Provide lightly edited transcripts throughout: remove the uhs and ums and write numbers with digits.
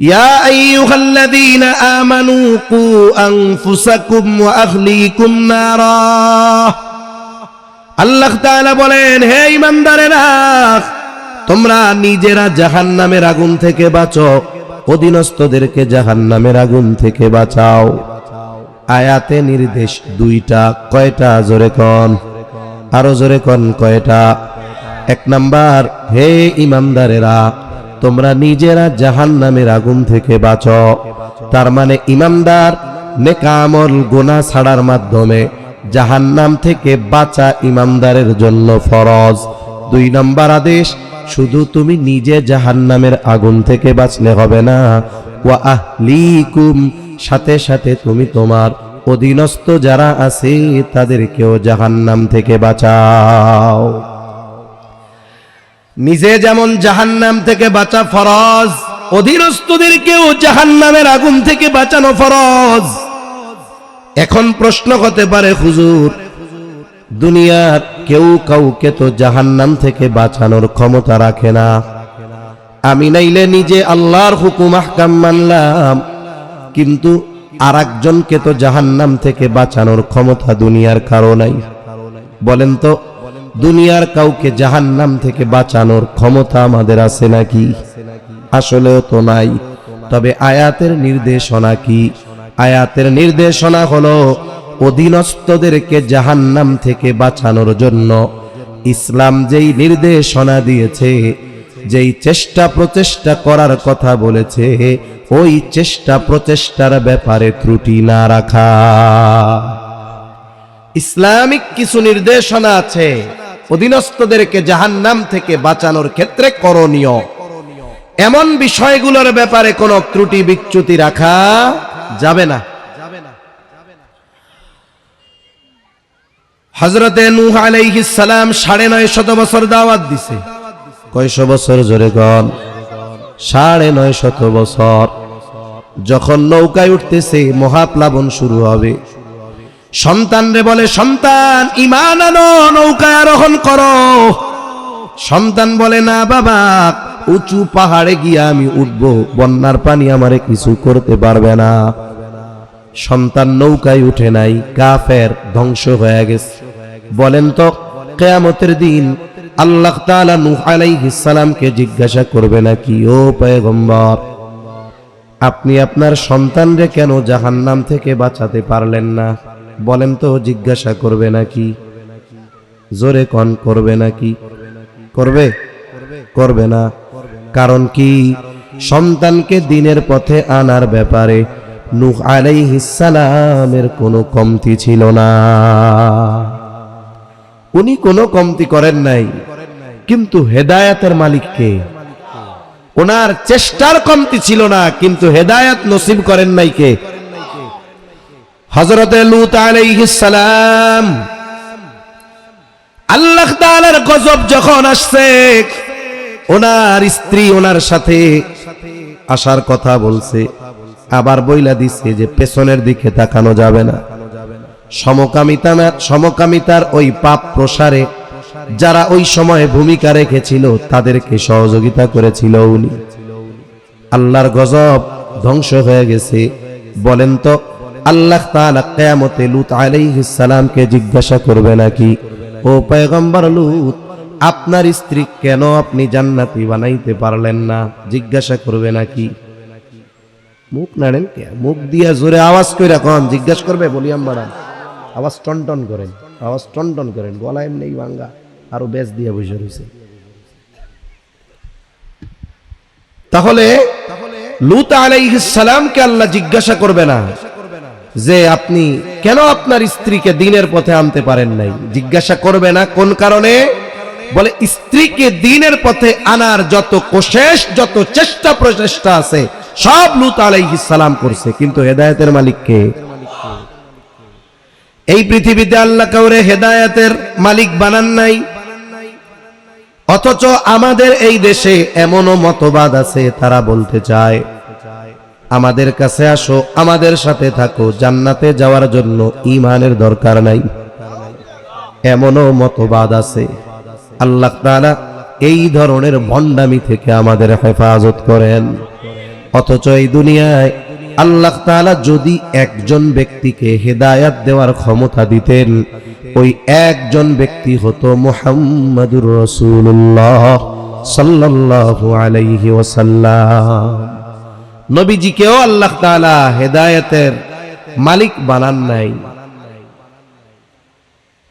ইয়া আইয়ুহাল্লাযীনা আমানু কু আনফুসাকুম ওয়া আহলিকুম নারা। আল্লাহ তাআলা বলেন, হে ঈমানদারেরা, তোমরা নিজেরা জাহান্নামের আগুন থেকে বাঁচো, অধীনস্থদেরকে জাহান্নামের আগুন থেকে বাঁচাও। আয়াতে নির্দেশ দুইটা, কয়টা? জোরে কোন, আরো জোরে কোন, কয়টা? এক নাম্বার, হে ঈমানদারেরা, তোমরা নিজেরা জাহান্নামের আগুন থেকে বাঁচো। তার মানে ঈমানদার নেক আমল গুনাহ ছাড়ার মাধ্যমে জাহান্নাম থেকে বাঁচা ঈমানদারের জন্য ফরজ। দুই নাম্বার আদেশ, শুধু তুমি নিজে জাহান্নামের আগুন থেকে বাঁচলে হবে না, ওয়া আহলিকুম, সাথে সাথে তুমি তোমার অধীনস্থ যারা আছে তাদেরকেও জাহান্নাম থেকে বাঁচাও। নিজে যেমন জাহান্নাম থেকে বাঁচা ফরজ, অধীনস্থদেরকেও জাহান্নামের আগুন থেকে বাঁচানো ফরজ। এখন প্রশ্ন হতে পারে, হুজুর, দুনিয়ার কেউ কাউকে তো জাহান্নাম থেকে বাঁচানোর ক্ষমতা রাখে না। আমি নাইলে নিজে আল্লাহর হুকুম আহকাম মানলাম, কিন্তু আরেকজনকে তো জাহান্নাম থেকে বাঁচানোর ক্ষমতা দুনিয়ার কারো নাই। বলেন তো, দুনিয়ার কাউকে জাহান্নাম থেকে বাঁচানোর ক্ষমতা আমাদের আছে নাকি? আসলেও তো নাই। তবে আয়াতের নির্দেশনা কি? আয়াতের নির্দেশনা হলো অধীনস্থদেরকে জাহান্নাম থেকে বাঁচানোর জন্য ইসলাম যেই নির্দেশনা দিয়েছে, যেই চেষ্টা প্রচেষ্টা করার কথা বলেছে, ওই চেষ্টা প্রচেষ্টার ব্যাপারে ত্রুটি না রাখা। ইসলামিক কিছু নির্দেশনা আছে অধীনস্থদেরকে জাহান্নাম থেকে বাঁচানোর ক্ষেত্রে করণীয়। এমন বিষয়গুলোর ব্যাপারে কোনো ত্রুটি বিচ্যুতি রাখা যাবে না। হযরতে নূহ আলাইহিস সালাম ৯৫০ বছর দাওয়াত দিছে। কয়শো বছর? জোরে কোন, ৯৫০ বছর। যখন নৌকায় উঠতেছে, মহাপ্লাবন শুরু হবে, সন্তানরে বলে, সন্তান ঈমান আনো, নৌকায় আরোহণ করো। সন্তান বলে, না বাবা, উঁচু পাহাড়ে গিয়ে আমি উঠবো, বন্যার পানি আমারে কিছু করতে পারবে না। সন্তান নৌকায় উঠে নাই, কাফের, ধ্বংস হয়ে গেছে। বলেন তো, কিয়ামতের দিন আল্লাহ তাআলা নূহ আলাইহিস সালামকে জিজ্ঞাসা করবে নাকি, ও পয়গম্বর, আপনি আপনার সন্তানরে কেন জাহান্নাম থেকে বাঁচাতে পারলেন না? বলেন তো, জিজ্ঞাসা করবে নাকি? জোরে কোন, করবে নাকি? করবে? করবে না। কারণ কি? সন্তানকে দ্বীনের পথে আনার ব্যাপারে নূহ আলাইহিস সালামের কোনো কমতি ছিল না। উনি কোনো কমতি করেন নাই, কিন্তু হেদায়েতের মালিক কে? ওনার চেষ্টার কমতি ছিল না, কিন্তু হেদায়েত নসিব করেন নাই কে? হযরতে লূত আলাইহিস সালাম। আল্লাহ তাআলার গজব যখন আসছে, ওনার স্ত্রী ওনার সাথে আসার কথা বলছে, আবার বইলা দিছে যে পেছনের দিকে তাকানো যাবে না। সমকামিতার ওই পাপ প্রসারে যারা ওই সময়ে ভূমিকা রেখেছিল, তাদেরকে সহযোগিতা করেছিল উনি। আল্লাহর গজব, ধ্বংস হয়ে গেছে। বলেন তো, আল্লাহ তাআলা কিয়ামতে লূত আলাইহিস সালামকে জিজ্ঞাসা করবে নাকি, ও পয়গম্বর লূত, আপনার স্ত্রী কেন আপনি জান্নাতি বানাইতে পারলেন না? জিজ্ঞাসা করবে নাকি? মুখ নাড়েন কে? মুখ দিয়া জোরে আওয়াজ কইরা কোন জিজ্ঞাসা করবে? বলিয়াম বাড়ান, আওয়াজ টনটন করেন, আওয়াজ টনটন করেন, গলা এমনি ভাঙ্গা, আরো বেশ দিয়ে বসে রয়েছে। তাহলে লূত আলাইহিস সালামকে আল্লাহ জিজ্ঞাসা করবে না যে আপনি কেন আপনার স্ত্রীকে দ্বীনের পথে আনতে পারেন নাই? জিজ্ঞাসা করবে না। কোন কারণে? বলে, স্ত্রীকে দ্বীনের পথে আনার যত কোশিশ, যত চেষ্টা প্রচেষ্টা আছে, সব লূত আলাইহিস সালাম করছে, কিন্তু হেদায়েতের মালিক কে? এই পৃথিবীতে আল্লাহ কাউরে হেদায়েতের মালিক বানান নাই। অথচ আমাদের এই দেশে এমনও মতবাদ আছে, তারা বলতে চায় আমাদের কাছে আসো, আমাদের সাথে থাকো, জান্নাতে যাওয়ার জন্য ঈমানের দরকার নাই। এমনও মতবাদ আছে। আল্লাহ তাআলা এই ধরনের ভণ্ডামি থেকে আমাদের হেফাজত করেন। অথচ এই দুনিয়ায় আল্লাহ তাআলা যদি একজন ব্যক্তিকে হেদায়েত দেওয়ার ক্ষমতা দিতেন, ওই একজন ব্যক্তি হতো মুহাম্মাদুর রাসূলুল্লাহ সাল্লাল্লাহু আলাইহি ওয়াসাল্লাম। নবীজিকেও আল্লাহ তাআলা হেদায়েতের মালিক বানান নাই।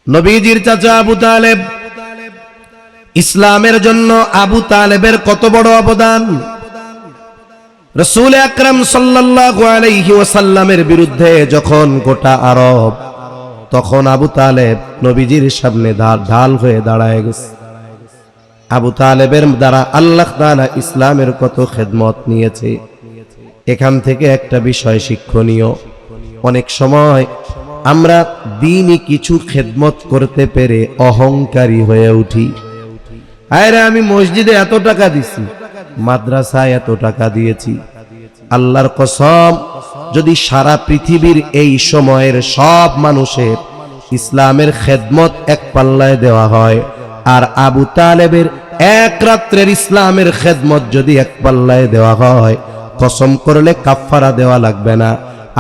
নবীজির চাচা আবু তালেব, ইসলামের জন্য আবু তালেবের কত বড় অবদান। রাসূল আকরাম সাল্লাল্লাহু আলাইহি ওয়াসাল্লামের বিরুদ্ধে যখন গোটা আরব, তখন আবু তালেব নবীজির সামনে ঢাল হয়ে দাঁড়ায় গেছে। আবু তালেবের দ্বারা আল্লাহ তাআলা ইসলামের কত খেদমত নিয়েছে। এখান থেকে একটা বিষয় শিক্ষণীয়, অনেক সময় আমরা দ্বীনি কিছু খেদমত করতে পেরে অহংকারী হয়ে উঠি। আরে আমি মসজিদে এত টাকা দিছি, মাদ্রাসায় এত টাকা দিয়েছি। আল্লাহর কসম, যদি সারা পৃথিবীর এই সময়ের সব মানুষের ইসলামের খেদমত এক পাল্লায় দেওয়া হয়, আর আবু তালেবের এক রাত্রের ইসলামের খেদমত যদি এক পাল্লায় দেওয়া হয়, কসম করলে কাফারা দেওয়া লাগবে না।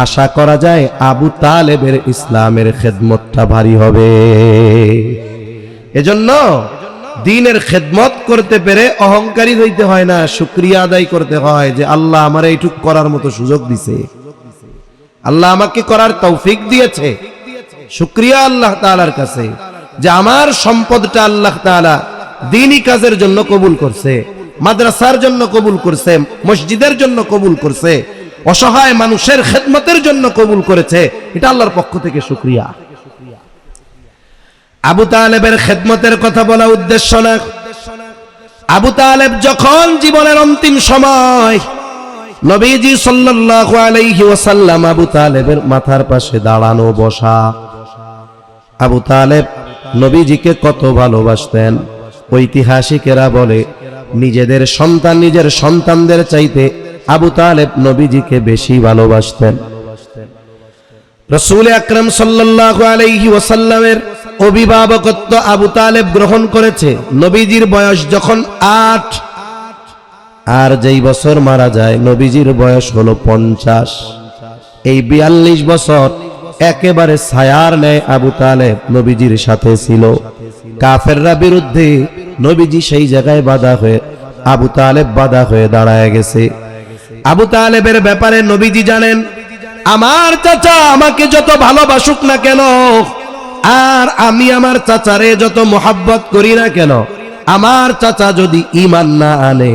আশা করা যায় আবু তালেবের ইসলামের খেদমতটা ভারী হবে। এজন্য দ্বীনের খেদমত করতে পেরে অহংকারী হইতে হয় না, শুকরিয়া আদায় করতে হয় যে আল্লাহ আমার এইটুক করার মতো সুযোগ দিছে, আল্লাহ আমাকে করার তৌফিক দিয়েছে। শুকরিয়া আল্লাহ তাআলার কাছে যে আমার সম্পদটা আল্লাহ তাআলা দ্বীনি কাজের জন্য কবুল করছে, মাদ্রাসার জন্য কবুল করছে, মসজিদের জন্য কবুল করছে, অসহায় মানুষের খেদমতের জন্য কবুল করেছে। এটা আল্লাহর পক্ষ থেকে শুকরিয়া। আবু তালেবের খেদমতের কথা বলা উদ্দেশ্য না। আবু তালেব যখন জীবনের অন্তিম সময়, নবীজি সাল্লাল্লাহু আলাইহি ওয়াসাল্লাম আবু তালেবের মাথার পাশে দাঁড়ানো বসা। আবু তালেব নবীজিকে কত ভালোবাসতেন। ঐতিহাসিকেরা বলে নিজেদের সন্তানদের চাইতে আবু তালেব নবীজিকে বেশি ভালোবাসতেন। রাসূল আকরাম সাল্লাল্লাহু আলাইহি ওয়াসাল্লামের অভিভাবকত্ব আবু তালেব গ্রহণ করেছে নবীজির বয়স যখন 8, আর যেই বছর মারা যায় নবীজির বয়স হলো 50। এই 42 বছর একেবারে ছায়ার ন্যায় আবু তালেব নবীজির সাথে ছিল। কাফেররা বিরুদ্ধে নবীজি সেই জায়গায় বাধা হয়ে, আবু তালেব বাধা হয়ে দাঁড়ায় গেছে। আবু তালেবের ব্যাপারে নবীজি জানেন, আমার চাচা আমাকে যত ভালোবাসুক না কেন, আর আমি আমার চাচারে যত মোহাব্বত করি না কেন, আমার চাচা যদি ঈমান না আনে,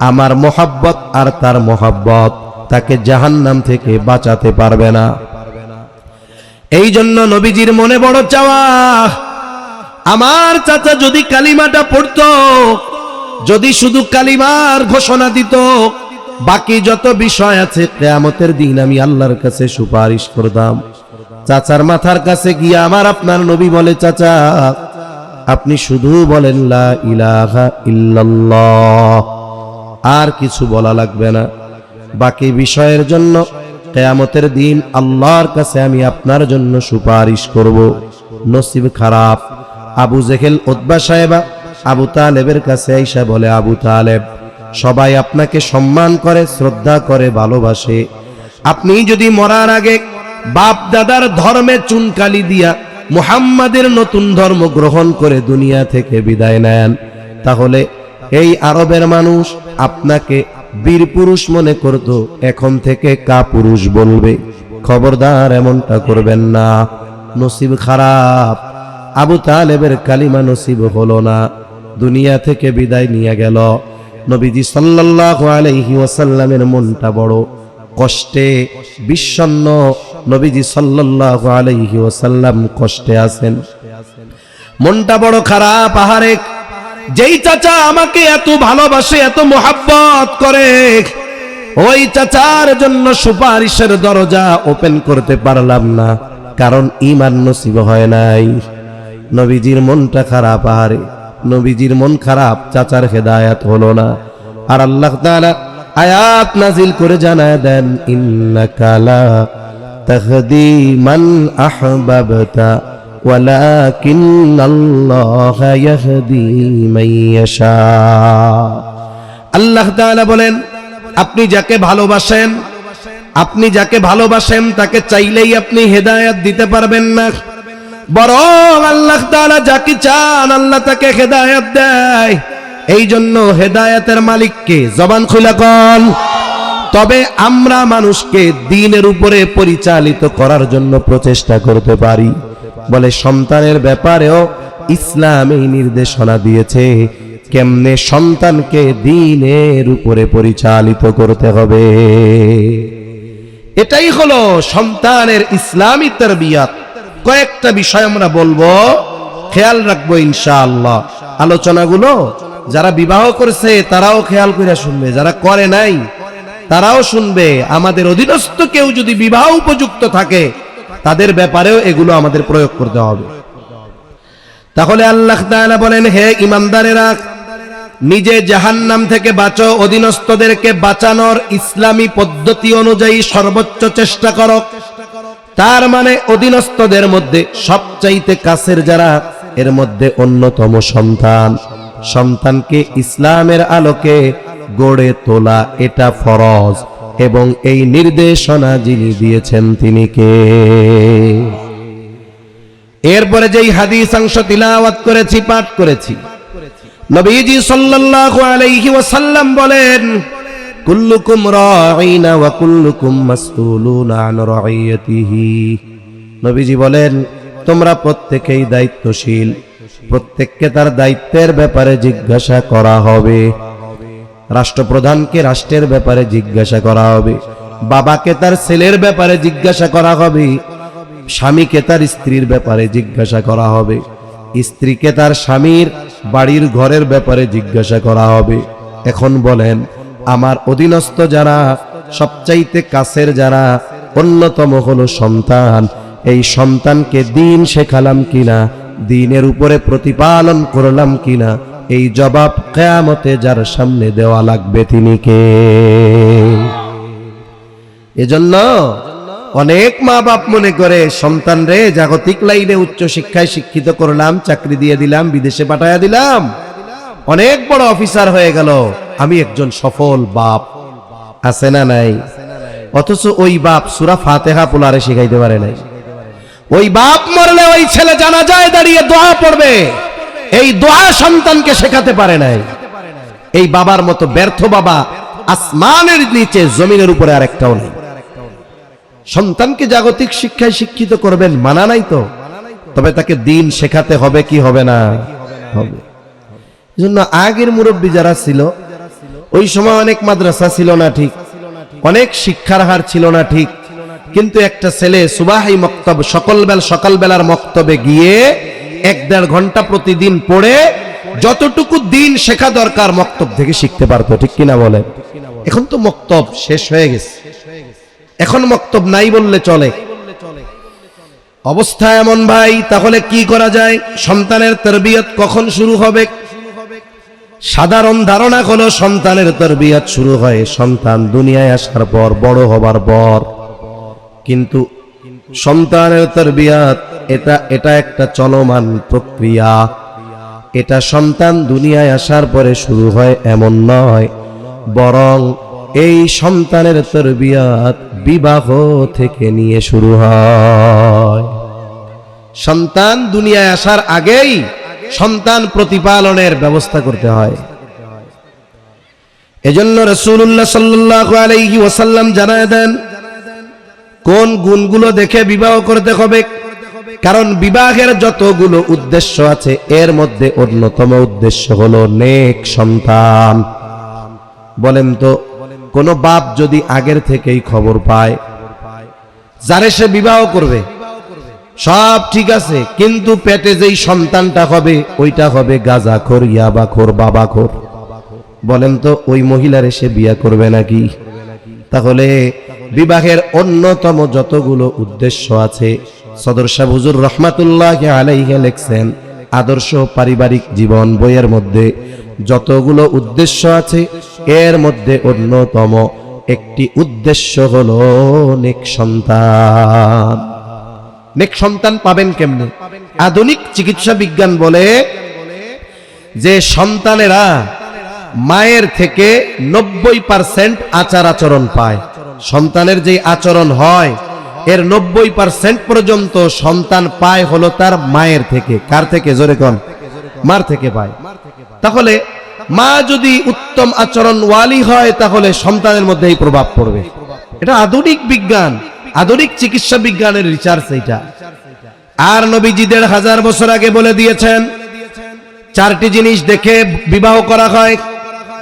আমার মোহাব্বত আর তার মোহাব্বত তাকে জাহান্নাম থেকে বাঁচাতে পারবে না। এই জন্য নবীজির মনে বড় চাওয়া, আমার চাচা যদি কালিমাটা পড়তো, যদি শুধু কালিমার ঘোষণা দিত, বাকি যত বিষয় আছে কিয়ামতের দিন আমি আল্লাহর কাছে সুপারিশ করতাম। চাচার মাথার কাছে গিয়ে আমার আপনার নবী বলে, চাচা আপনি শুধু বলেন লা ইলাহা ইল্লাল্লাহ, আর কিছু বলা লাগবে না। বাকি বিষয়ের জন্য কিয়ামতের দিন আল্লাহর কাছে আমি আপনার জন্য সুপারিশ করব। নসিব খারাপ। আবু জেহেল উতবা সাহেবা আবু তালেবের কাছে আইসা বলে, আবু তালেব, সবাই আপনাকে সম্মান করে, শ্রদ্ধা করে, ভালোবাসে। আপনি যদি মরার আগে বাপ দাদার ধর্মে চুনকালি দিয়া মুহাম্মাদের নতুন ধর্ম গ্রহণ করে দুনিয়া থেকে বিদায় নেন, তাহলে এই আরবের মানুষ আপনাকে বীর পুরুষ মনে করত, এখন থেকে কাপুরুষ বলবে। খবরদার এমনটা করবেন না, নসিব খারাপ। আবু তালেবের কালিমা নসিব হলো না, দুনিয়া থেকে বিদায় নিয়ে গেল। নবীজি সাল্লাল্লাহু আলাইহি ওয়াসাল্লামের মনটা বড় কষ্টে বিষণ্ণ। নবীজি সাল্লাল্লাহু আলাইহি ওয়াসাল্লাম কষ্টে আছেন, মনটা বড় খারাপ। আহারে, যেই চাচা আমাকে এত ভালোবাসে, এত মোহাব্বত করে, ওই চাচার জন্য সুপারিশের দরজা ওপেন করতে পারলাম না, কারণ ঈমান নসিব হয় নাই। নবীজির মনটা খারাপ। আহারে, নবীজির মন খারাপ, চাচার হেদায়েত হলো না। আর আল্লাহ তাআলা আয়াত নাজিল করে জানায় দেন, ইন্নাকা লা তাহদি মান আহবাবতা ওয়ালাকিন্নাল্লাহা ইয়াহদি মান ইয়াশা। আল্লাহ তাআলা বলেন, আপনি যাকে ভালোবাসেন তাকে চাইলেই আপনি হেদায়েত দিতে পারবেন না, বরং আল্লাহ তাআলা যাকে চান আল্লাহ তাকে হেদায়েত দেয়। এই জন্য হেদায়েতের মালিককে জবান খুলে কোন। তবে আমরা মানুষকে দ্বীনের উপরে পরিচালিত করার জন্য প্রচেষ্টা করতে পারি। বলে সন্তানের ব্যাপারেও ইসলাম এই নির্দেশনা দিয়েছে কেমনে সন্তানকে দ্বীনের উপরে পরিচালিত করতে হবে। এটাই হলো সন্তানের ইসলামী তারবিয়াত। কয়েকটা বিষয় আমরা বলবো, খেয়াল রাখবো ইনশাআল্লাহ। আলোচনাগুলো যারা বিবাহ করেছে তারাও খেয়াল করে শুনবে, যারা করে নাই তারাও শুনবে। আমাদের অধীনস্থ কেউ যদি বিবাহ উপযুক্ত থাকে তাদের ব্যাপারেও এগুলো আমাদের প্রয়োগ করতে হবে। তাহলে আল্লাহ তাআলা বলেন, হে ঈমানদারেরা, নিজে জাহান্নাম থেকে বাঁচো, অধীনস্থদেরকে বাঁচানোর ইসলামী পদ্ধতি অনুযায়ী সর্বোচ্চ চেষ্টা করো। তার মানে অধীনস্থদের মধ্যে সবচাইতে কাছের যারা, এর মধ্যে অন্যতম সন্তানকে ইসলামের আলোকে গড়ে তোলা এটা ফরজ, এবং এই নির্দেশনা যিনি দিয়েছেন তিনি কে? এরপরে যেই হাদিস অংশ তিলাওয়াত করেছি, পাঠ করেছি, নবীজি সাল্লাল্লাহু আলাইহি ওয়াসাল্লাম বলেন, কুল্লুকুম রাঈনা ওয়া কুল্লুকুম মাসউলুনা আন রাঈয়াতিহি। নবীজি বলেন, তোমরা প্রত্যেকেই দায়িত্বশীল, প্রত্যেককে তার দায়িত্বের ব্যাপারে জিজ্ঞাসা করা হবে। রাষ্ট্রপ্রধানকে রাষ্ট্রের ব্যাপারে জিজ্ঞাসা করা হবে, বাবাকে তার ছেলের ব্যাপারে জিজ্ঞাসা করা হবে, স্বামীকে তার স্ত্রীর ব্যাপারে জিজ্ঞাসা করা হবে, স্ত্রীকে তার স্বামীর বাড়ির ঘরের ব্যাপারে জিজ্ঞাসা করা হবে। এখন বলেন, আমার অধীনস্থ যারা, সবচাইতে কাছের যারা, অন্যতম হলো সন্তান। এই সন্তানকে দ্বীন শেখালাম কিনা, দ্বীনের উপরে প্রতিপালন করলাম কিনা, এই জবাব কিয়ামতে যার সামনে দেওয়া লাগবে তিনি কে? এজন্য অনেক মা বাপ মনে করে সন্তান রে জাগতিক লাইনে উচ্চ শিক্ষায় শিক্ষিত করলাম, চাকরি দিয়ে দিলাম, বিদেশে পাঠাইয়া দিলাম, অনেক বড় অফিসার হয়ে গেল, আমি একজন সফল বাপ। আছে না নাই? অথচ ওই বাপ সূরা ফাতিহা পোলারে শিখাইতে পারে নাই। ওই বাপ মরলে ওই ছেলে জানাজায় দাঁড়িয়ে দোয়া পড়বে, এই দোয়া সন্তানকে শেখাতে পারে নাই। এই বাবার মতো ব্যর্থ বাবা আসমানের নিচে জমিনের উপরে আরেকটাও নাই। সন্তানকে জাগতিক শিক্ষায় শিক্ষিত করবেন, মানা নাই তো, তবে তাকে দ্বীন শেখাতে হবে কি হবে না? হবে। এজন্য আগের মুরব্বী যারা ছিল, ওই সময় অনেক মাদ্রাসা ছিল না ঠিক, অনেক শিক্ষার হার ছিল না ঠিক, কিন্তু একটা ছেলে সুবাহি মক্তব, সকালবেলার মক্তবে গিয়ে 1-1.5 ঘন্টা প্রতিদিন পড়ে যতটুকু দ্বীন শেখা দরকার মক্তব থেকে শিখতে পারতো। ঠিক কিনা বলেন? এখন তো মক্তব শেষ হয়ে গেছে, এখন মক্তব নাই বললে চলে। অবস্থা এমন ভাই, তাহলে কি করা যায়? সন্তানের তারবিয়ত কখন শুরু হবে? সাধারণ ধারণা হলো সন্তানের তারবিয়ত শুরু হয় সন্তান দুনিয়ায় আসার পর, বড় হবার পর। কিন্তু সন্তানের তারবিয়ত এটা একটা চলমান প্রক্রিয়া। এটা সন্তান দুনিয়ায় আসার পরে শুরু হয় এমন নয়, বরং এই সন্তানের তারবিয়ত বিবাহ থেকে নিয়ে শুরু হয়। সন্তান দুনিয়ায় আসার আগেই সন্তান প্রতিপালনের ব্যবস্থা করতে হয়। এজন্য রাসূলুল্লাহ সাল্লাল্লাহু আলাইহি ওয়াসাল্লাম জানায় দেন কোন গুণগুলো দেখে বিবাহ করতে হবে। কারণ বিবাহের যতগুলো উদ্দেশ্য আছে এর মধ্যে অন্যতম উদ্দেশ্য হলো নেক সন্তান। বলেন তো, কোন বাপ যদি আগের থেকেই খবর পায় যারে সে বিবাহ করবে সব ঠিক আছে, কিন্তু পেটে যেই সন্তানটা হবে ওইটা হবে গাঁজাখোর, ইয়াবাখোর, বাবাখোর, বলেন তো ওই মহিলার এসে বিয়ে করবে নাকি? তাহলে বিবাহের অন্যতম যতগুলো উদ্দেশ্য আছে, সদর শাহ হুজুর রহমাতুল্লাহি আলাইহি লিখছেন আদর্শ পারিবারিক জীবন বইয়ের মধ্যে যতগুলো উদ্দেশ্য আছে এর মধ্যে অন্যতম একটি উদ্দেশ্য হলো নেক সন্তান। নেক সন্তান পাবেন কেমনে? আধুনিক চিকিৎসা বিজ্ঞান বলে যে সন্তানেরা মায়ের থেকে 90% আচার আচরণ পায়। সন্তানের যে আচরণ হয় এর 90% পর্যন্ত সন্তান পায় হলো তার মায়ের থেকে। কার থেকে? জোরে কোন? মার থেকে পায়। তাহলে মা যদি উত্তম আচরণ ওয়ালি হয় তাহলে সন্তানের মধ্যে এই প্রভাব পড়বে। এটা আধুনিক বিজ্ঞান, আধুনিক চিকিৎসা বিজ্ঞানের রিসার্চ এটা। আর নবীজি 1500 বছর আগে বলে দিয়েছেন 4টি জিনিস দেখে বিবাহ করা হয়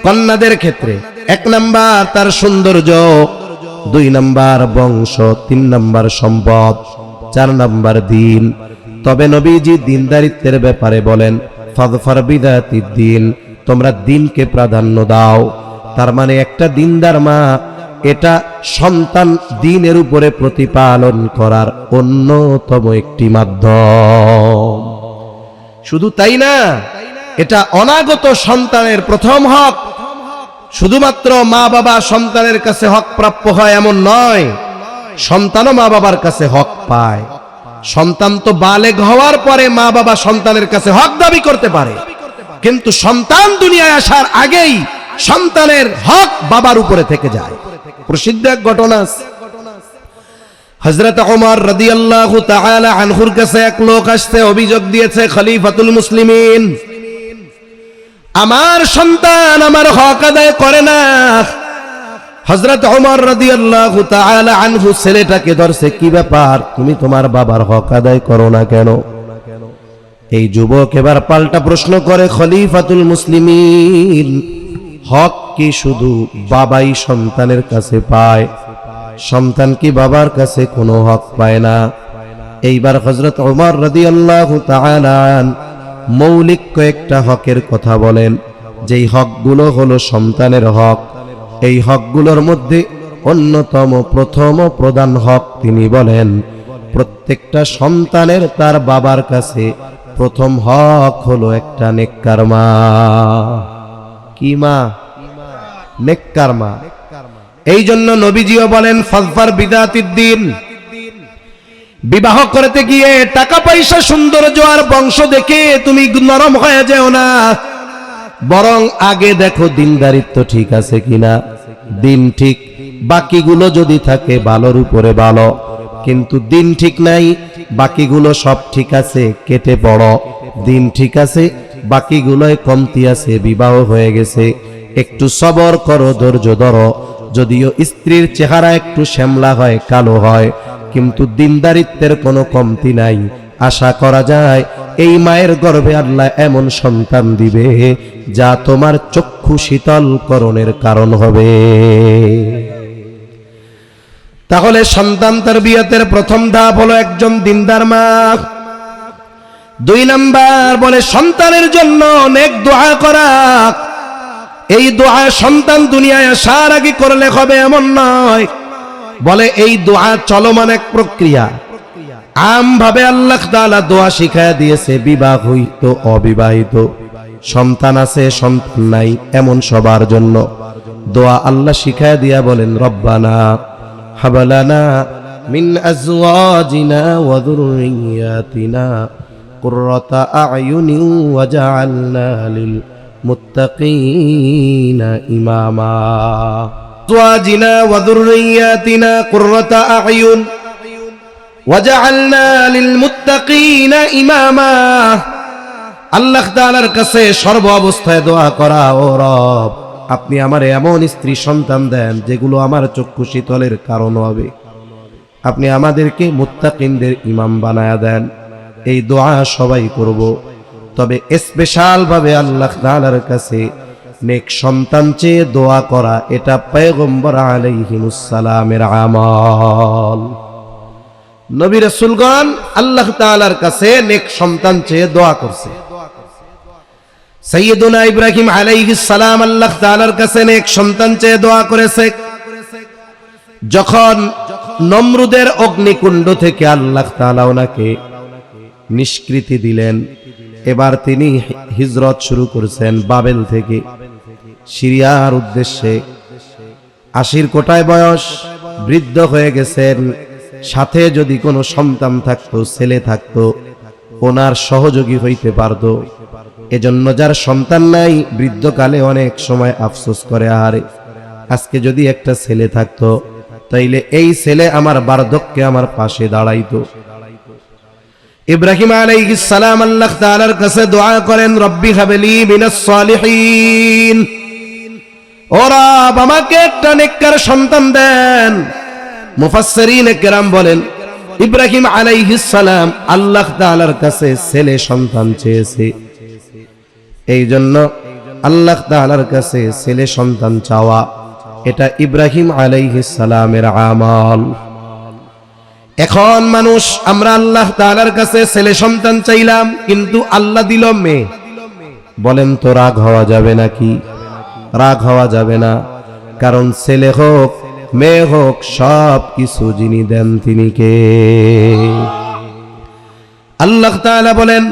কন্যাদের ক্ষেত্রে। 1 নাম্বার তার সৌন্দর্য, 2 নাম্বার বংশ, 3 নাম্বার সম্পদ, 4 নাম্বার দিন। তবে নবীজি দিনদারিত্বের ব্যাপারে বলেন ফাযফার বিযাতিদ দিন, তোমরা দিনকে প্রাধান্য দাও। তার মানে একটা দিনদার মা এটা সন্তান দিনের উপরে প্রতিপালন করার অন্যতম একটি মাধ্যম। শুধু তাই না, এটা অনাগত সন্তানের প্রথম হক। শুধুমাত্র মা বাবা সন্তানের কাছে হক প্রাপ্য হয় এমন নয়, সন্তানও মা বাবার কাছে হক পায়। সন্তান তো বালেগ হওয়ার পরে মা বাবা সন্তানের কাছে হক দাবি করতে পারে, কিন্তু সন্তান দুনিয়ায় আসার আগেই সন্তানের হক বাবার উপরে থেকে যায়। প্রসিদ্ধ এক ঘটনা, হযরত ওমর রাদিয়াল্লাহু তাআলা আনহুর কাছে এক লোক আসছে, অভিযোগ দিয়েছে খলিফাতুল মুসলিমিন, আমার সন্তান আমার হক আদায় করে না। হযরত ওমর রাদিয়াল্লাহু তাআলা আনহু ছেলেটাকে ধরছে, কি ব্যাপার, তুমি তোমার বাবার হক আদায় করো না কেন? এই যুবক এবার পাল্টা প্রশ্ন করে, খলিফাতুল মুসলিমিন, হক কি শুধু বাবাই সন্তানের কাছে পায়? সন্তান কি বাবার কাছে কোনো হক পায় না? এইবার হযরত ওমর রাদিয়াল্লাহু তাআলা মৌলিক কয়েকটা হকের কথা বলেন, যেই হকগুলো হলো সন্তানের হক। এই হকগুলোর মধ্যে অন্যতম প্রথম প্রধান হক তিনি বলেন, প্রত্যেকটা সন্তানের তার বাবার কাছে প্রথম হক হলো একটা নেককার মা। কি মা? নেককার মা। এই জন্য নবীজিও বলেন ফাযফার বিযাতিদ দিন, বিবাহ করতে গিয়ে টাকা পয়সা সৌন্দর্য আর বংশ দেখে তুমি নরম হয়ে যেও না, বরং আগে দেখো দিনদারিত্ব ঠিক আছে কিনা। দিন ঠিক, বাকিগুলো যদি থাকে ভালোর উপরে ভালো, কিন্তু দিন ঠিক নাই, বাকিগুলো সব ঠিক আছে, কেটে পড়ো। দিন ঠিক আছে, বাকিগুলোয় কমতি আছে, বিবাহ হয়ে গেছে, একটু সবর করো, ধৈর্য ধরো। যদিও স্ত্রীর চেহারা একটু শ্যামলা হয়, কালো হয়, কিন্তু দিনদারিত্বের কোনো কমতি নাই। আশা করা যায় এই মায়ের গর্ভে আল্লাহ এমন সন্তান দিবে যা তোমার চক্ষু শীতলকরণের কারণ হবে। তাহলে সন্তান তারবিয়াতের প্রথম ধাপ হলো একজন দিনদার মা। 2 নাম্বার বলে সন্তানের জন্য নেক দোয়া করা। এই দোয়া সন্তান দুনিয়ায় আসার আগে করলে হবে এমন নয়, বলে এই দোয়া চলমান এক প্রক্রিয়া। আমভাবে আল্লাহ তাআলা দোয়া শিখায়া দিয়েছে বিবাহিত অবিবাহিত, সন্তান আছে সন্তান নাই এমন সবার জন্য দোয়া আল্লাহ শিখায়া দিয়া বলেন, রব্বানা হাবলানা মিন আজওয়াজিনা ওয়া যুররিয়াতিনা কুররাতা আ'য়ুনি ওয়াজআলনা লিল মুত্তাকিনা ইমামা। আজওয়াজিনা ওয়া যুররিয়াতিনা কুররাতা আ'য়ুন ওয়াজআলনা লিল মুত্তাকিনা ইমামা। আল্লাহ তাআলার কাছে সর্ব অবস্থায় দোয়া করা, ও রব আপনি আমারে এমন স্ত্রী সন্তান দেন যেগুলো আমার চক্ষু শীতলের কারণ হবে, আপনি আমাদেরকে মুত্তাকিনদের ইমাম বানায়া দেন। এই দোয়া সবাই করব, তবে স্পেশাল ভাবে আল্লাহ তাআলার কাছে নেক সন্তান চেয়ে দোয়া করা, এটা পয়গম্বর আলাইহিমুস সালামের আমল। নবী রাসূলগণ আল্লাহ তাআলার কাছে নেক সন্তান চেয়ে দোয়া করছে। সাইয়্যিদুনা ইব্রাহিম আলাইহিস সালাম আল্লাহ তাআলার কাছে নেক সন্তান চেয়ে দোয়া করেছে। যখন নমরুদের অগ্নিকুণ্ড থেকে আল্লাহ তাআলা ওনাকে নিষ্কৃতি দিলেন, এবার তিনি হিজরত শুরু করেছেন বাবেল থেকে সিরিয়ার উদ্দেশ্যে। 80 কোটায় বয়স, বৃদ্ধ হয়ে গেছেন। সাথে যদি কোনো সন্তান থাকতো, ছেলে থাকতো, ওনার সহযোগী হইতে পারতো। এজন্য যার সন্তান নাই বৃদ্ধকালে অনেক সময় আফসোস করে, আরে আজকে যদি একটা ছেলে থাকতো তাইলে এই ছেলে আমার বার্ধক্যে আমার পাশে দাঁড়াইতো। ইব্রাহিম আলাইহিস সালাম আল্লাহ তাআলার কাছে দোয়া করেন, রব্বি হাবলি মিনাস সালিহিন, ও রব আমাকে একটা নেককার সন্তান দেন। মুফাসসিরিন কেরাম বলেন ইব্রাহিম আলাইহিস সালাম আল্লাহ তাআলার কাছে ছেলে সন্তান চেয়েছে, এই জন্য আল্লাহ তাআলার কাছে ছেলে সন্তান চাওয়া এটা ইব্রাহিম আলাইহিস সালামের আমল। এখন মানুষ আমরা আল্লাহ তাআলার কাছে ছেলে সন্তান চাইলাম, কিন্তু আল্লাহ দিল মেয়ে, বলেন তো রাগ হওয়া যাবে নাকি? রাগ হওয়া যাবে না, কারণ ছেলে হোক মেয়ে হোক সব কিছু যিনি দেন তিনি কে? আল্লাহ তাআলা বলেন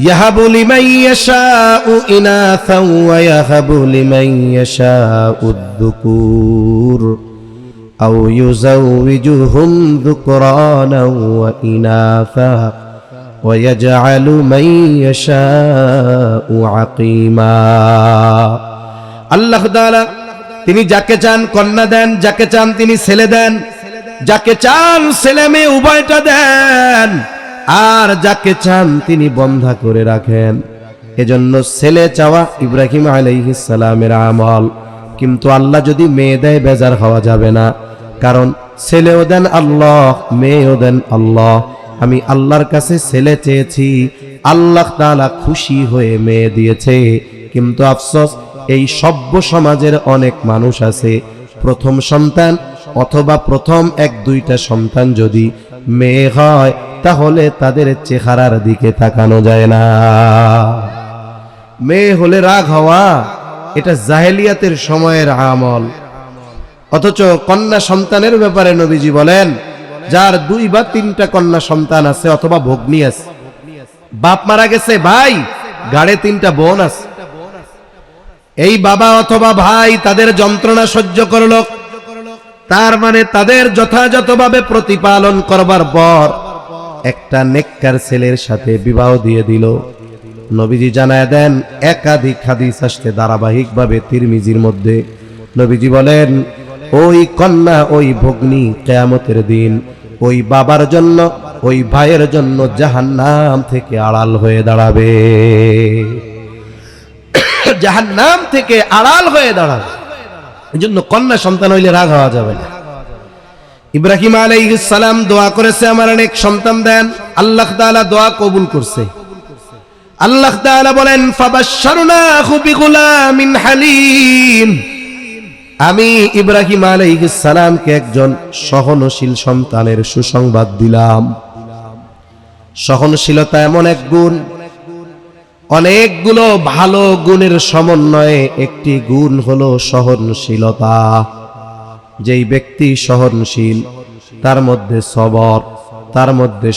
ইয়াহাবু লিমান ইয়াশাউ ইনাসা ওয়া ইয়াহাবু লিমান ইয়াশাউ আয-যুকুর আও ইউযাউযুহুম যুকরানা ওয়া ইনাসা ওয়া ইয়াজআলু মান ইয়াশাউ আকীমা। আল্লাহ তাআলা তিনি যাকে চান কন্যা দেন, যাকে চান তিনি ছেলে দেন, যাকে চান ছেলে মেয়ে উভয়টা দেন, আর যাকে চান তিনি বন্ধা করে রাখেন। এজন্য ছেলে চাওয়া ইব্রাহিম আলাইহিস সালামের আমল, কিন্তু আল্লাহ যদি মেয়ে দেয় বেজার হওয়া যাবে না, কারণ ছেলেও দেন আল্লাহ মেয়েও দেন আল্লাহ। আমি আল্লাহর কাছে ছেলে চেয়েছি, আল্লাহ তাআলা খুশি হয়ে মেয়ে দিয়েছে। কিন্তু আফসোস এই সভ্য সমাজের অনেক মানুষ আছে প্রথম সন্তান অথবা প্রথম এক দুইটা সন্তান যদি মেয়ে হয় তাহলে তাদের চেহারার দিকে তাকানো যায় না। মেয়ে হলে রাগ হওয়া এটা জাহেলিয়াতের সময়ের আমল। অথচ কন্যা সন্তানের ব্যাপারে নবীজি বলেন, যার 2 বা 3টা কন্যা সন্তান আছে অথবা ভগ্নী আছে, বাপ মারা গেছে ভাই গাড়ে 3টা বোন আছে, এই বাবা অথবা ভাই তাদের যন্ত্রণা সহ্য করল, তার মানে তাদের যথাযথভাবে প্রতিপালন করবার পর একটা নেককার ছেলের সাথে বিবাহ দিয়ে দিল। নবীজি জানায় দেন, একাধিক হাদিস আসছে ধারাবাহিকভাবে তিরমিজির মধ্যে। নবীজি বলেন, ওই কন্যা ওই ভগ্নী কিয়ামতের দিন ওই বাবার জন্য ওই ভাইয়ের জন্য জাহান্নাম থেকে আড়াল হয়ে দাঁড়াবে, জাহান্নাম থেকে আড়াল হয়ে দাঁড়াবে। এজন্য কন্যা সন্তান হইলে রাগ হওয়া যাবে না। ইব্রাহিম আলাইহিস সালাম দোয়া করেছে আমার অনেক সন্তান দেন, আল্লাহ তাআলা দোয়া কবুল করছে। আল্লাহ তাআলা বলেন ফাবাশশারনাহু বিগুলামিন হালিম, আমি ইব্রাহিম আলাইহিস সালামকে একজন সহনশীল সন্তানের সুসংবাদ দিলাম। সহনশীলতা এমন এক গুণ, অনেকগুলো ভালো গুণের সমন্বয়ে একটি গুণ হলো সহনশীলতা। যেই ব্যক্তি সহনশীল তার মধ্যে সবর, তার মধ্যে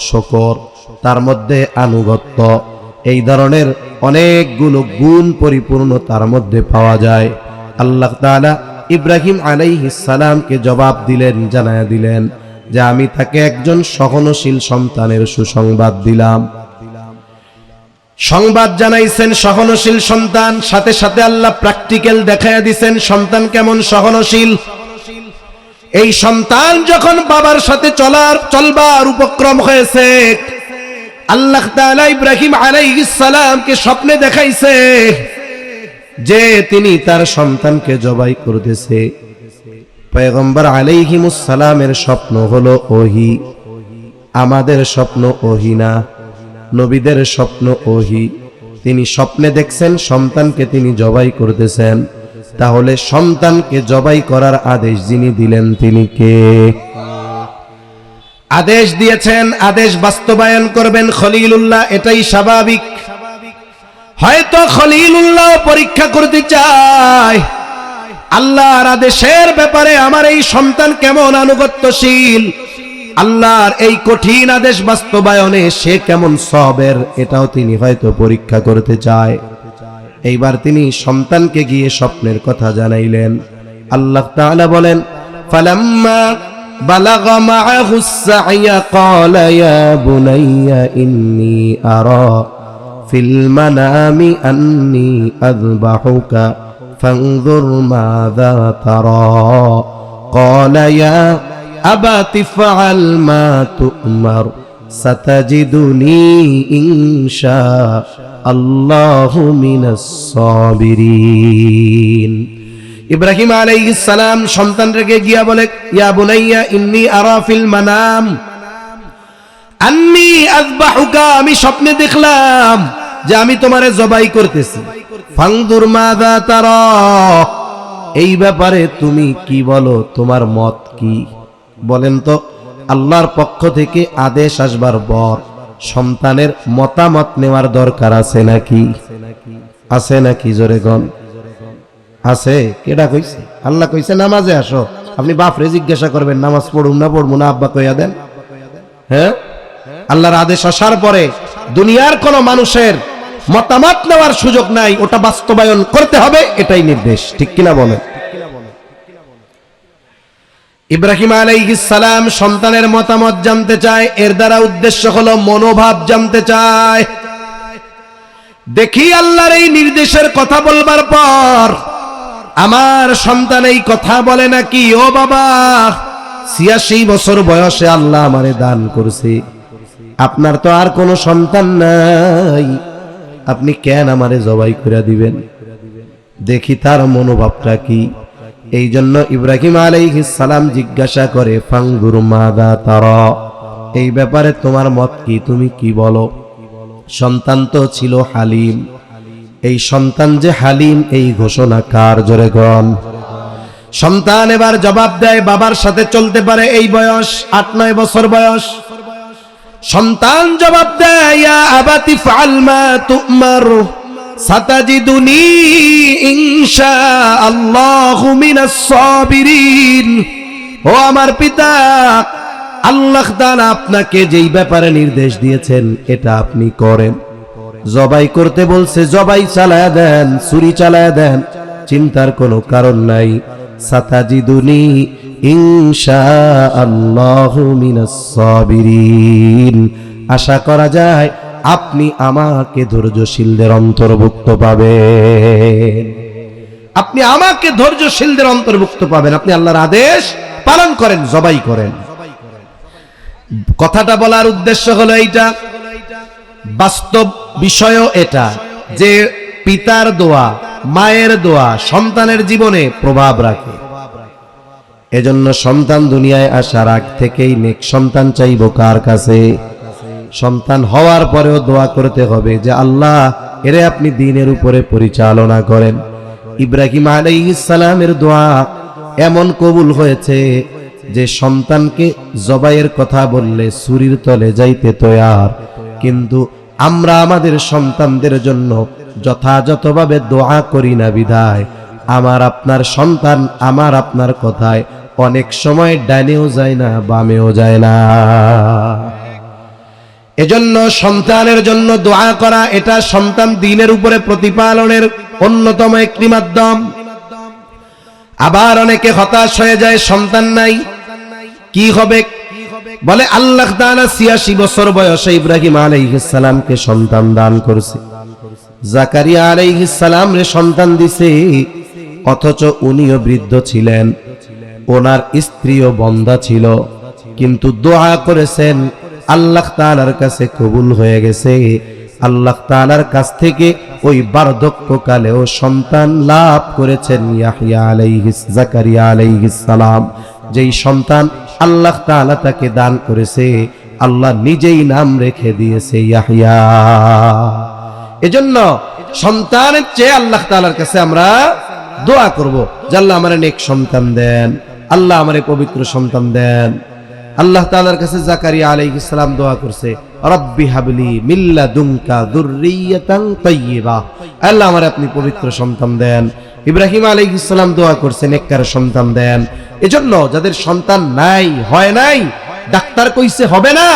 শকর, তার মধ্যে আনুগত্য, এই ধরনের অনেকগুলো গুণ পরিপূর্ণ তার মধ্যে পাওয়া যায়। আল্লাহ তাআলা ইব্রাহিম আলাইহিস সালামকে জবাব দিলেন, জানায়া দিলেন যে আমি তাকে একজন সহনশীল সন্তানের সুসংবাদ দিলাম। সংবাদ জানাইছেন সহনশীল সন্তান, সাথে সাথে আল্লাহ প্র্যাকটিক্যাল দেখায়া দিয়েছেন সন্তান কেমন সহনশীল। এই সন্তান যখন বাবার সাথে চলবার উপক্রম হয়েছে, আল্লাহ তাআলা ইব্রাহিম আলাইহিস সালামকে স্বপ্নে দেখাইছে যে তিনি তার সন্তানকে জবাই করতেছে। পয়গম্বর আলাইহিমুস সালামের স্বপ্ন হলো ওহী, আমাদের স্বপ্ন ওহী না, নবীদের স্বপ্ন ওহী। তিনি স্বপ্নে দেখছেন সন্তানকে তিনি জবাই করতেছেন, তাহলে সন্তানকে জবাই করার আদেশ যিনি দিলেন তিনি কে? আদেশ দিয়েছেন, আদেশ বাস্তবায়ন করবেন খলিলুল্লাহ, এটাই স্বাভাবিক। হয়তো খলিলুল্লাহ পরীক্ষা করতে চায় আল্লাহর আদেশের ব্যাপারে আমার এই সন্তান কেমন আনুগত্যশীল, আল্লাহর এই কঠিন আদেশ বাস্তবায়নে সে কেমন সবের, এটাও তিনি হয়তো পরীক্ষা করতে চায়। এইবার তিনি সন্তানকে গিয়ে স্বপ্নের কথা জানাইলেন। আল্লাহ তাআলা বলেন ফালাম্মা বালাগা মাআহুস সা'য়া ক্বালা ইয়া বুনাইয়া ইন্নী আরা ফিল মানামি আন্নী আযবাহুকা ফানজুর মাযা তারা ক্বালা ইয়া আবাতি ফাআল মা তু'মার সাতাজিদুনি ইনশাআল্লাহু মিনাস সাবিরিন। ইব্রাহিম আলাইহিস সালাম সন্তান রেখে গিয়া বলে, ইয়া বুনাইয়া ইন্নী আরা ফিল মানাম আন্নী আযবাহুকা, আমি স্বপ্নে দেখলাম যে আমি তোমারে জবাই করতেছি। ফানজুর মাযা তারা, এই ব্যাপারে তুমি কি বলো, তোমার মত কি? বলেন তো, আল্লাহর পক্ষ থেকে আদেশ আসবার পর সন্তানের মতামত নেওয়ার দরকার আছে নাকি? আছে নাকি? জোরে গন আছে? কেডা কইছে? আল্লাহ কইছে নামাজে আসো, আপনি বাপরে জিজ্ঞাসা করবেন নামাজ পড়ুম না পড়বো না, আব্বা কইয়া দেন। হ্যাঁ, আল্লাহর আদেশ আসার পরে দুনিয়ার কোন মানুষের মতামত নেওয়ার সুযোগ নাই, ওটা বাস্তবায়ন করতে হবে, এটাই নির্দেশ। ঠিক কিনা বলেন? ইব্রাহিম আলাইহিস সালাম সন্তানের মতামত জানতে চায়, এর দ্বারা উদ্দেশ্য হলো মনোভাব জানতে চায়। দেখি আল্লাহর এই নির্দেশের কথা বলবার পর আমার সন্তান এই কথা বলে নাকি। ও বাবা, ৮৬ বছর বয়সে আল্লাহ আমারে দান করছে, আপনার তো আর কোনো সন্তান নাই, আপনি কেন আমারে জবাই করে দিবেন? দেখি তার মনোভাবটা কি। এই জন্য ইব্রাহিম আলাইহিস সালাম জিজ্ঞাসা করে, ফানজুর মাযা তারা, এই ব্যাপারে তোমার মত কি, তুমি কি বলো? সন্তান তো ছিল হালিম, এই সন্তান যে হালিম এই ঘোষণা কার? জোরে গন। সন্তান এবার জবাব দেয়, বাবার সাথে চলতে পারে এই বয়স ৮-৯ বছর বয়স। সন্তান জবাব দেয়, ইয়া আবাতি ফাআল মা তু'মার সাতাজিদুনি ইনশাআল্লাহু মিনাস সাবিরিন। ও আমার পিতা, আল্লাহ তাআলা আপনাকে যেই ব্যাপারে নির্দেশ দিয়েছেন এটা আপনি করেন। জবাই করতে বলছে, জবাই চালায়া দেন, ছুরি চালায়া দেন, চিন্তার কোনো কারণ নাই। সাতাজিদুনি ইনশাআল্লাহু মিনাস সাবিরিন, আশা করা যায় আপনি আমাকে ধৈর্যশীলদের অন্তর্ভুক্ত পাবেন। আপনি আমাকে ধৈর্যশীলদের অন্তর্ভুক্ত পাবেন। আপনি আল্লাহর আদেশ পালন করেন, জবাই করেন। কথাটা বলার উদ্দেশ্য হলো এইটা, বাস্তব বিষয়ও এটা যে পিতার দোয়া, মায়ের দোয়া সন্তানের জীবনে প্রভাব রাখে। এজন্য সন্তান দুনিয়ায় আসার আগ থেকেই নেক সন্তান চাইবো কার কাছে? সন্তান হওয়ার পরেও দোয়া করতে হবে যে আল্লাহ এরে আপনি দ্বীনের উপরে পরিচালনা করেন। ইব্রাহিম আলাইহিস সালামের দোয়া এমন কবুল হয়েছে যে সন্তানকে জবাইয়ের কথা বললে ছুরির তলে যাইতে তৈয়ার। কিন্তু আমরা আমাদের সন্তানদের জন্য যথাযথভাবে দোয়া করি না বিধায় আমার আপনার সন্তান আমার আপনার কথায় অনেক সময় ডাইনেও যায় না, বামেও যায় না। এজন্য সন্তানের জন্য দোয়া করা এটা সন্তান দ্বীনের উপরে প্রতিপালনের অন্যতম একটি মাধ্যম। আবার অনেকে হতাশ হয়ে যায়, সন্তান নাই, কি হবে? বলে আল্লাহ তাআলা ৮৬ বছর বয়সে ইব্রাহিম আলাইহিস সালামকে সন্তান দান করেছে, জাকারিয়া আলাইহিস সালাম রে সন্তান দিছে, অথচ উনিও বৃদ্ধ ছিলেন, ওনার স্ত্রীও বন্ধা ছিল, কিন্তু দোয়া করেছেন আল্লাহ তাআলার কাছে কবুল হয়ে গেছে। আল্লাহ তাআলার কাছ থেকে ওই বার্ধক্যকালেও সন্তান লাভ করেছেন ইয়াহইয়া আলাইহিস জাকারিয়া আলাইহিস সালাম। যেই সন্তান আল্লাহ তাআলা তাকে দান করেছে আল্লাহ নিজেই নাম রেখে দিয়েছে ইয়াহইয়া। এজন্য সন্তানের চেয়ে আল্লাহ তাআলার কাছে আমরা দোয়া করব যে আল্লাহ আমারে নেক সন্তান দেন, আল্লাহ আমারে পবিত্র সন্তান দেন। আল্লাহ তাআলার কাছে জাকারিয়া আলাইহিস সালাম দোয়া করছে, রব্বি হাবলি মিন লাদুনকা যুররিয়াতান তাইয়্যিবা, আল্লাহ আমারে আপনি পবিত্র সন্তান দেন। ইব্রাহিম আলাইহিস সালাম দোয়া করছেন নেককার সন্তান দেন। এজন্য যাদের সন্তান নাই, হয় নাই, ডাক্তার কইছে হবে না,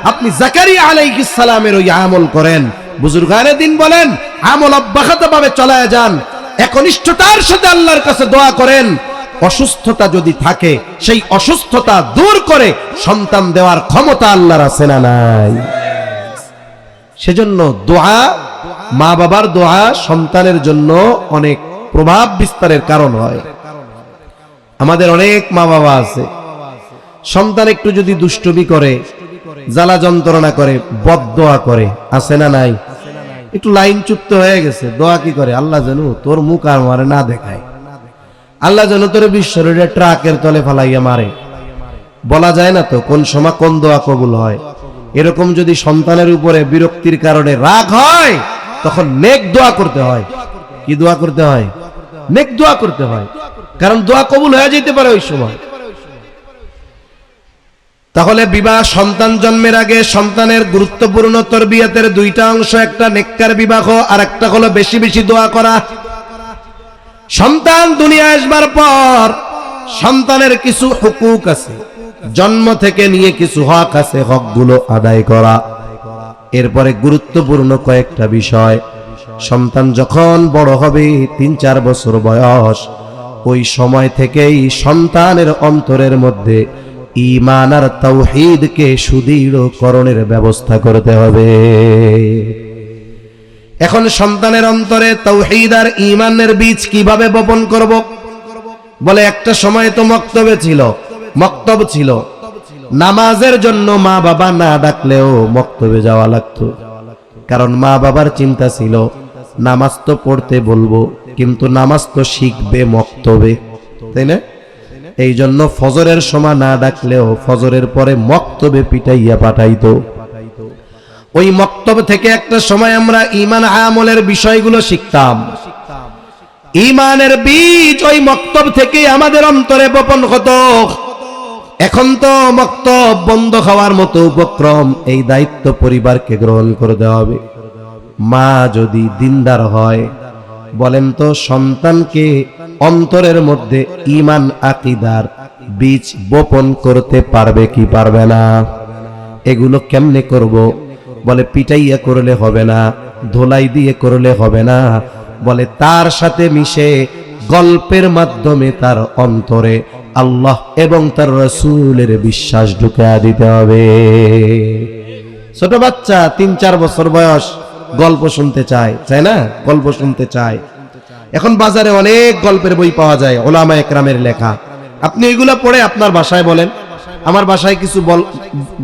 আপনি জাকারিয়া আলাইহিস সালামের ওই আমল করেন। বুজুর্গানে দিন বলেন আমল অব্যাহতভাবে চালায়া যান, একনিষ্ঠতার সাথে আল্লাহর কাছে দোয়া করেন। অসুস্থতা যদি থাকে সেই অসুস্থতা দূর করে সন্তান দেওয়ার ক্ষমতা আল্লাহর আছে না নাই? সেজন্য দোয়া মা বাবার দোয়া সন্তানের জন্য অনেক প্রভাব বিস্তারের কারণ হয়। আমাদের অনেক মা বাবা আছে, সন্তান একটু যদি দুষ্টুমি করে, জ্বালা যন্ত্রণা করে, বদদোয়া করে, আছে না নাই? একটু লাইন চুপ্ত হয়ে গেছে, দোয়া কি করে? আল্লাহ জানো তোর মুখ আর মারে না দেখায়, আল্লাহ জানো তোর বিশ্বরে ট্রাকের তলে ফালাইয়া মারে। বলা যায় না তো কোন সময় কোন দোয়া কবুল হয়। এরকম যদি সন্তানের উপরে বিরক্তির কারণে রাগ হয়, তখন নেক দোয়া করতে হয়। কি দোয়া করতে হয়? নেক দোয়া করতে হয়, কারণ দোয়া কবুল হয়ে যেতে পারে ওই সময়। তাহলে বিবাহ, সন্তান জন্মের আগে সন্তানের গুরুত্বপূর্ণ তরবিয়তের দুইটা অংশ, একটা নেককার বিবাহ আর একটা হলো বেশি বেশি দোয়া করা। সন্তান দুনিয়া আসবার পর সন্তানের কিছু হুকুক আছে, জন্ম থেকে নিয়ে কিছু হক আছে, হকগুলো আদায় করা। এরপরে গুরুত্বপূর্ণ কয়েকটা বিষয়, সন্তান যখন বড় হবে 3-4 বছর বয়স, ওই সময় থেকেই সন্তানের অন্তরের মধ্যে ঈমান আর তাওহীদকে সুদৃঢ়করণের ব্যবস্থা করতে হবে। এখন সন্তানের অন্তরে তাওহীদ আর ঈমানের বীজ কিভাবে বপন করব? বলে একটা সময় তো মক্তব ছিল, নামাজের জন্য মা বাবা না ডাকলেও মক্তবে যাওয়া লাগতো, কারণ মা বাবার চিন্তা ছিল নামাজ তো পড়তে বলবো, কিন্তু নামাজ তো শিখবে মক্তবে, তাই না? এই জন্য ফজরের সময় না ডাকলেও ফজরের পরে মক্তবে পিটাইয়া পাঠাইতো। ওই মক্তব থেকে একটা সময় আমরা ঈমান আমলের বিষয়গুলো শিখতাম। ঈমানের বীজ ওই মক্তব থেকে আমাদের অন্তরে বপন হতো। এখন তো মক্তব বন্ধ হওয়ার মতো উপক্রম, এই দায়িত্ব পরিবারকে গ্রহণ করতে হবে। মা যদি দিনদার হয়, বলেন তো সন্তানকে অন্তরের মধ্যে ঈমান আকীদার বীজ বপন করতে পারবে কি পারবে না? এগুলো কেমনে করব? বলে পিটাইয়া করলে হবে না, ধোলাই দিয়ে করলে হবে না, বলে তার সাথে মিশে গল্পের মাধ্যমে তার অন্তরে আল্লাহ এবং তার রাসূলের বিশ্বাস ঢুকিয়ে দিতে হবে। ছোট বাচ্চা 3-4 বছর বয়স গল্প শুনতে চায়, তাই না? গল্প শুনতে চায়। এখন বাজারে অনেক গল্পের বই পাওয়া যায়, উলামা একরামের লেখা। আপনি এগুলা পড়ে আপনার বাসায় বলেন। আমার বাসায় কিছু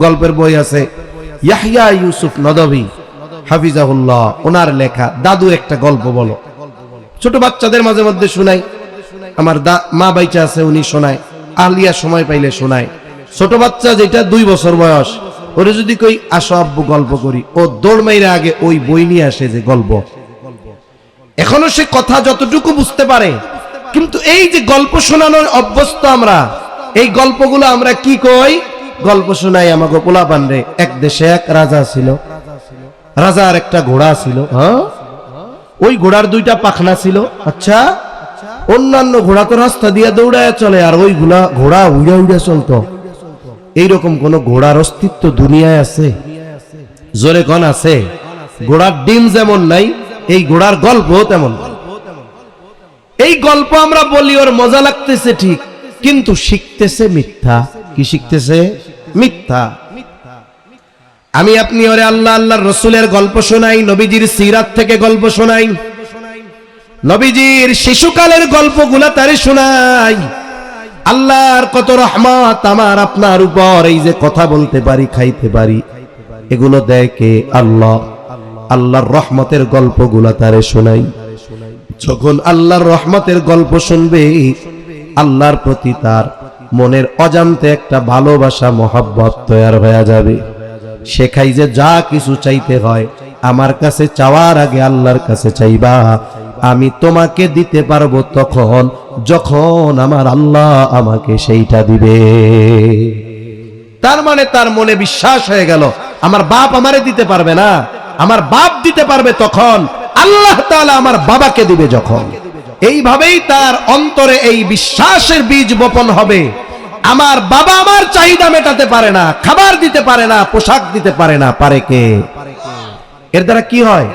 গল্পের বই আছে, ইয়াহইয়া ইউসুফ নদভী হাফিজাহুল্লাহ, ওনার লেখা। দাদু একটা গল্প বলো, ছোট বাচ্চাদের মাঝে মধ্যে শোনাই। আমার মা বাইচা আছে, উনি শোনায়, আলিয়া সময় পাইলে শোনায়। ছোট বাচ্চা যেটা 2 বছর বয়স, ওরে যদি কই আসো আব্বু গল্প করি, ও দৌড় মাইরা আগে ওই বই নিয়ে আসে যে গল্প। এখনো সে কথা যতটুকু বুঝতে পারে, কিন্তু এই যে গল্প শোনানোর অভ্যস্ত আমরা, এই গল্পগুলো আমরা কি কই? গল্প শোনাই আমাকে পোলাপান রে। এক দেশে এক রাজা ছিল, রাজার একটা ঘোড়া ছিল। হ্যাঁ, ওই ঘোড়ার 2টা পাখনা ছিল। আচ্ছা, অন্যান্য ঘোড়া তো রাস্তা দিয়ে দৌড়ায় চলে, আর ওই ঘোড়া উড়ে উড়ে চলতো। এইরকম কোন ঘোড়ার অস্তিত্ব দুনিয়ায় আছে? জোরে কোন আছে? ঘোড়ার ডিম যেমন নাই, এই ঘোড়ার গল্প তেমন। এই গল্প আমরা বলি, ওর মজা লাগতেছে ঠিক, কিন্তু শিখতেছে মিথ্যা। কি শিখতেছে? মিথ্যা। আমি আপনি ওরে আল্লাহ আল্লাহর রাসূলের গল্প শোনাই, নবীজির সিরাত থেকে গল্প শোনাই, নবীজির শিশুকালের গল্পগুলা তারে শোনাই। আল্লাহর কত রহমত আমার আপনার উপর, এই যে কথা বলতে পারি, খাইতে পারি, এগুলো দেয় কে? আল্লাহ। আল্লাহর রহমতের গল্পগুলা তারে শোনাই। যখন আল্লাহর রহমতের গল্প শুনবে, আল্লাহর প্রতি তার মনের অজান্তে একটা ভালোবাসা, মহব্বত তৈরি হয়ে যাবে। শেখাই যে যা কিছু চাইতে হয় আমার কাছে চাওয়ার আগে আল্লাহর কাছে চাইবা, আমি তোমাকে দিতে পারবো তখন যখন আমার আল্লাহ আমাকে সেইটা দিবে। তার মানে তার মনে বিশ্বাস হয়ে গেল, আমার বাপ আমারে দিতে পারবে না, আমার বাপ দিতে পারবে তখন, আল্লাহ তাআলা আমার বাবাকে দিবে যখন। এইভাবেই তার অন্তরে এই বিশ্বাসের বীজ বপন হবে। আমার বাবা আমার চাহিদা মেটাতে পারে না, খাবার দিতে পারে না, পোশাক দিতে পারে না, পারে কে? এর দ্বারা কি হয়?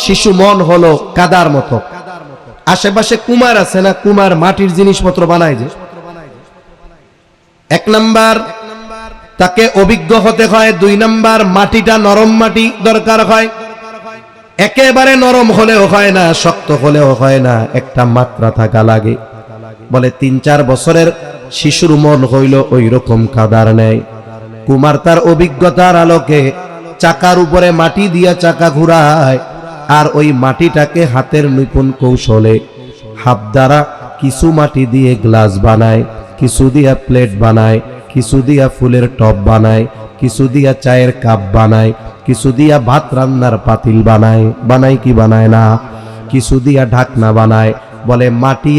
শিশু মন হলো কাদার মতো। আশেপাশে কুমার আছে না, কুমার মাটির জিনিসপত্র বানায় যে। 1 নাম্বার তাকে অভিজ্ঞ হতে হয়, 2 নাম্বার মাটিটা নরম মাটি দরকার হয়। একেবারে নরম হলেও হয় না, শক্ত হলেও হয় না, একটা মাত্রা থাকা লাগে। বলে 3-4 বছরের শিশুর মন হইল ওই রকম কাদার নেয়। কুমার তার অভিজ্ঞতার আলোকে চাকার উপরে মাটি দিয়া চাকা ঘুরায়, আর ওই মাটিটাকে হাতের নিপুণ কৌশলে হাত দ্বারা কিছু মাটি দিয়ে গ্লাস বানায়, কিছু দিয়া প্লেট বানায়, কিছু দিয়া ফুলের টব বানায়, কিছু দিয়া চায়ের কাপ বানায়, কিছু দিয়া ভাত রান্নার পাতিল বানায়, বানায় কি বানায় না, কিছু দিয়া ঢাকনা বানায়। বলে মাটি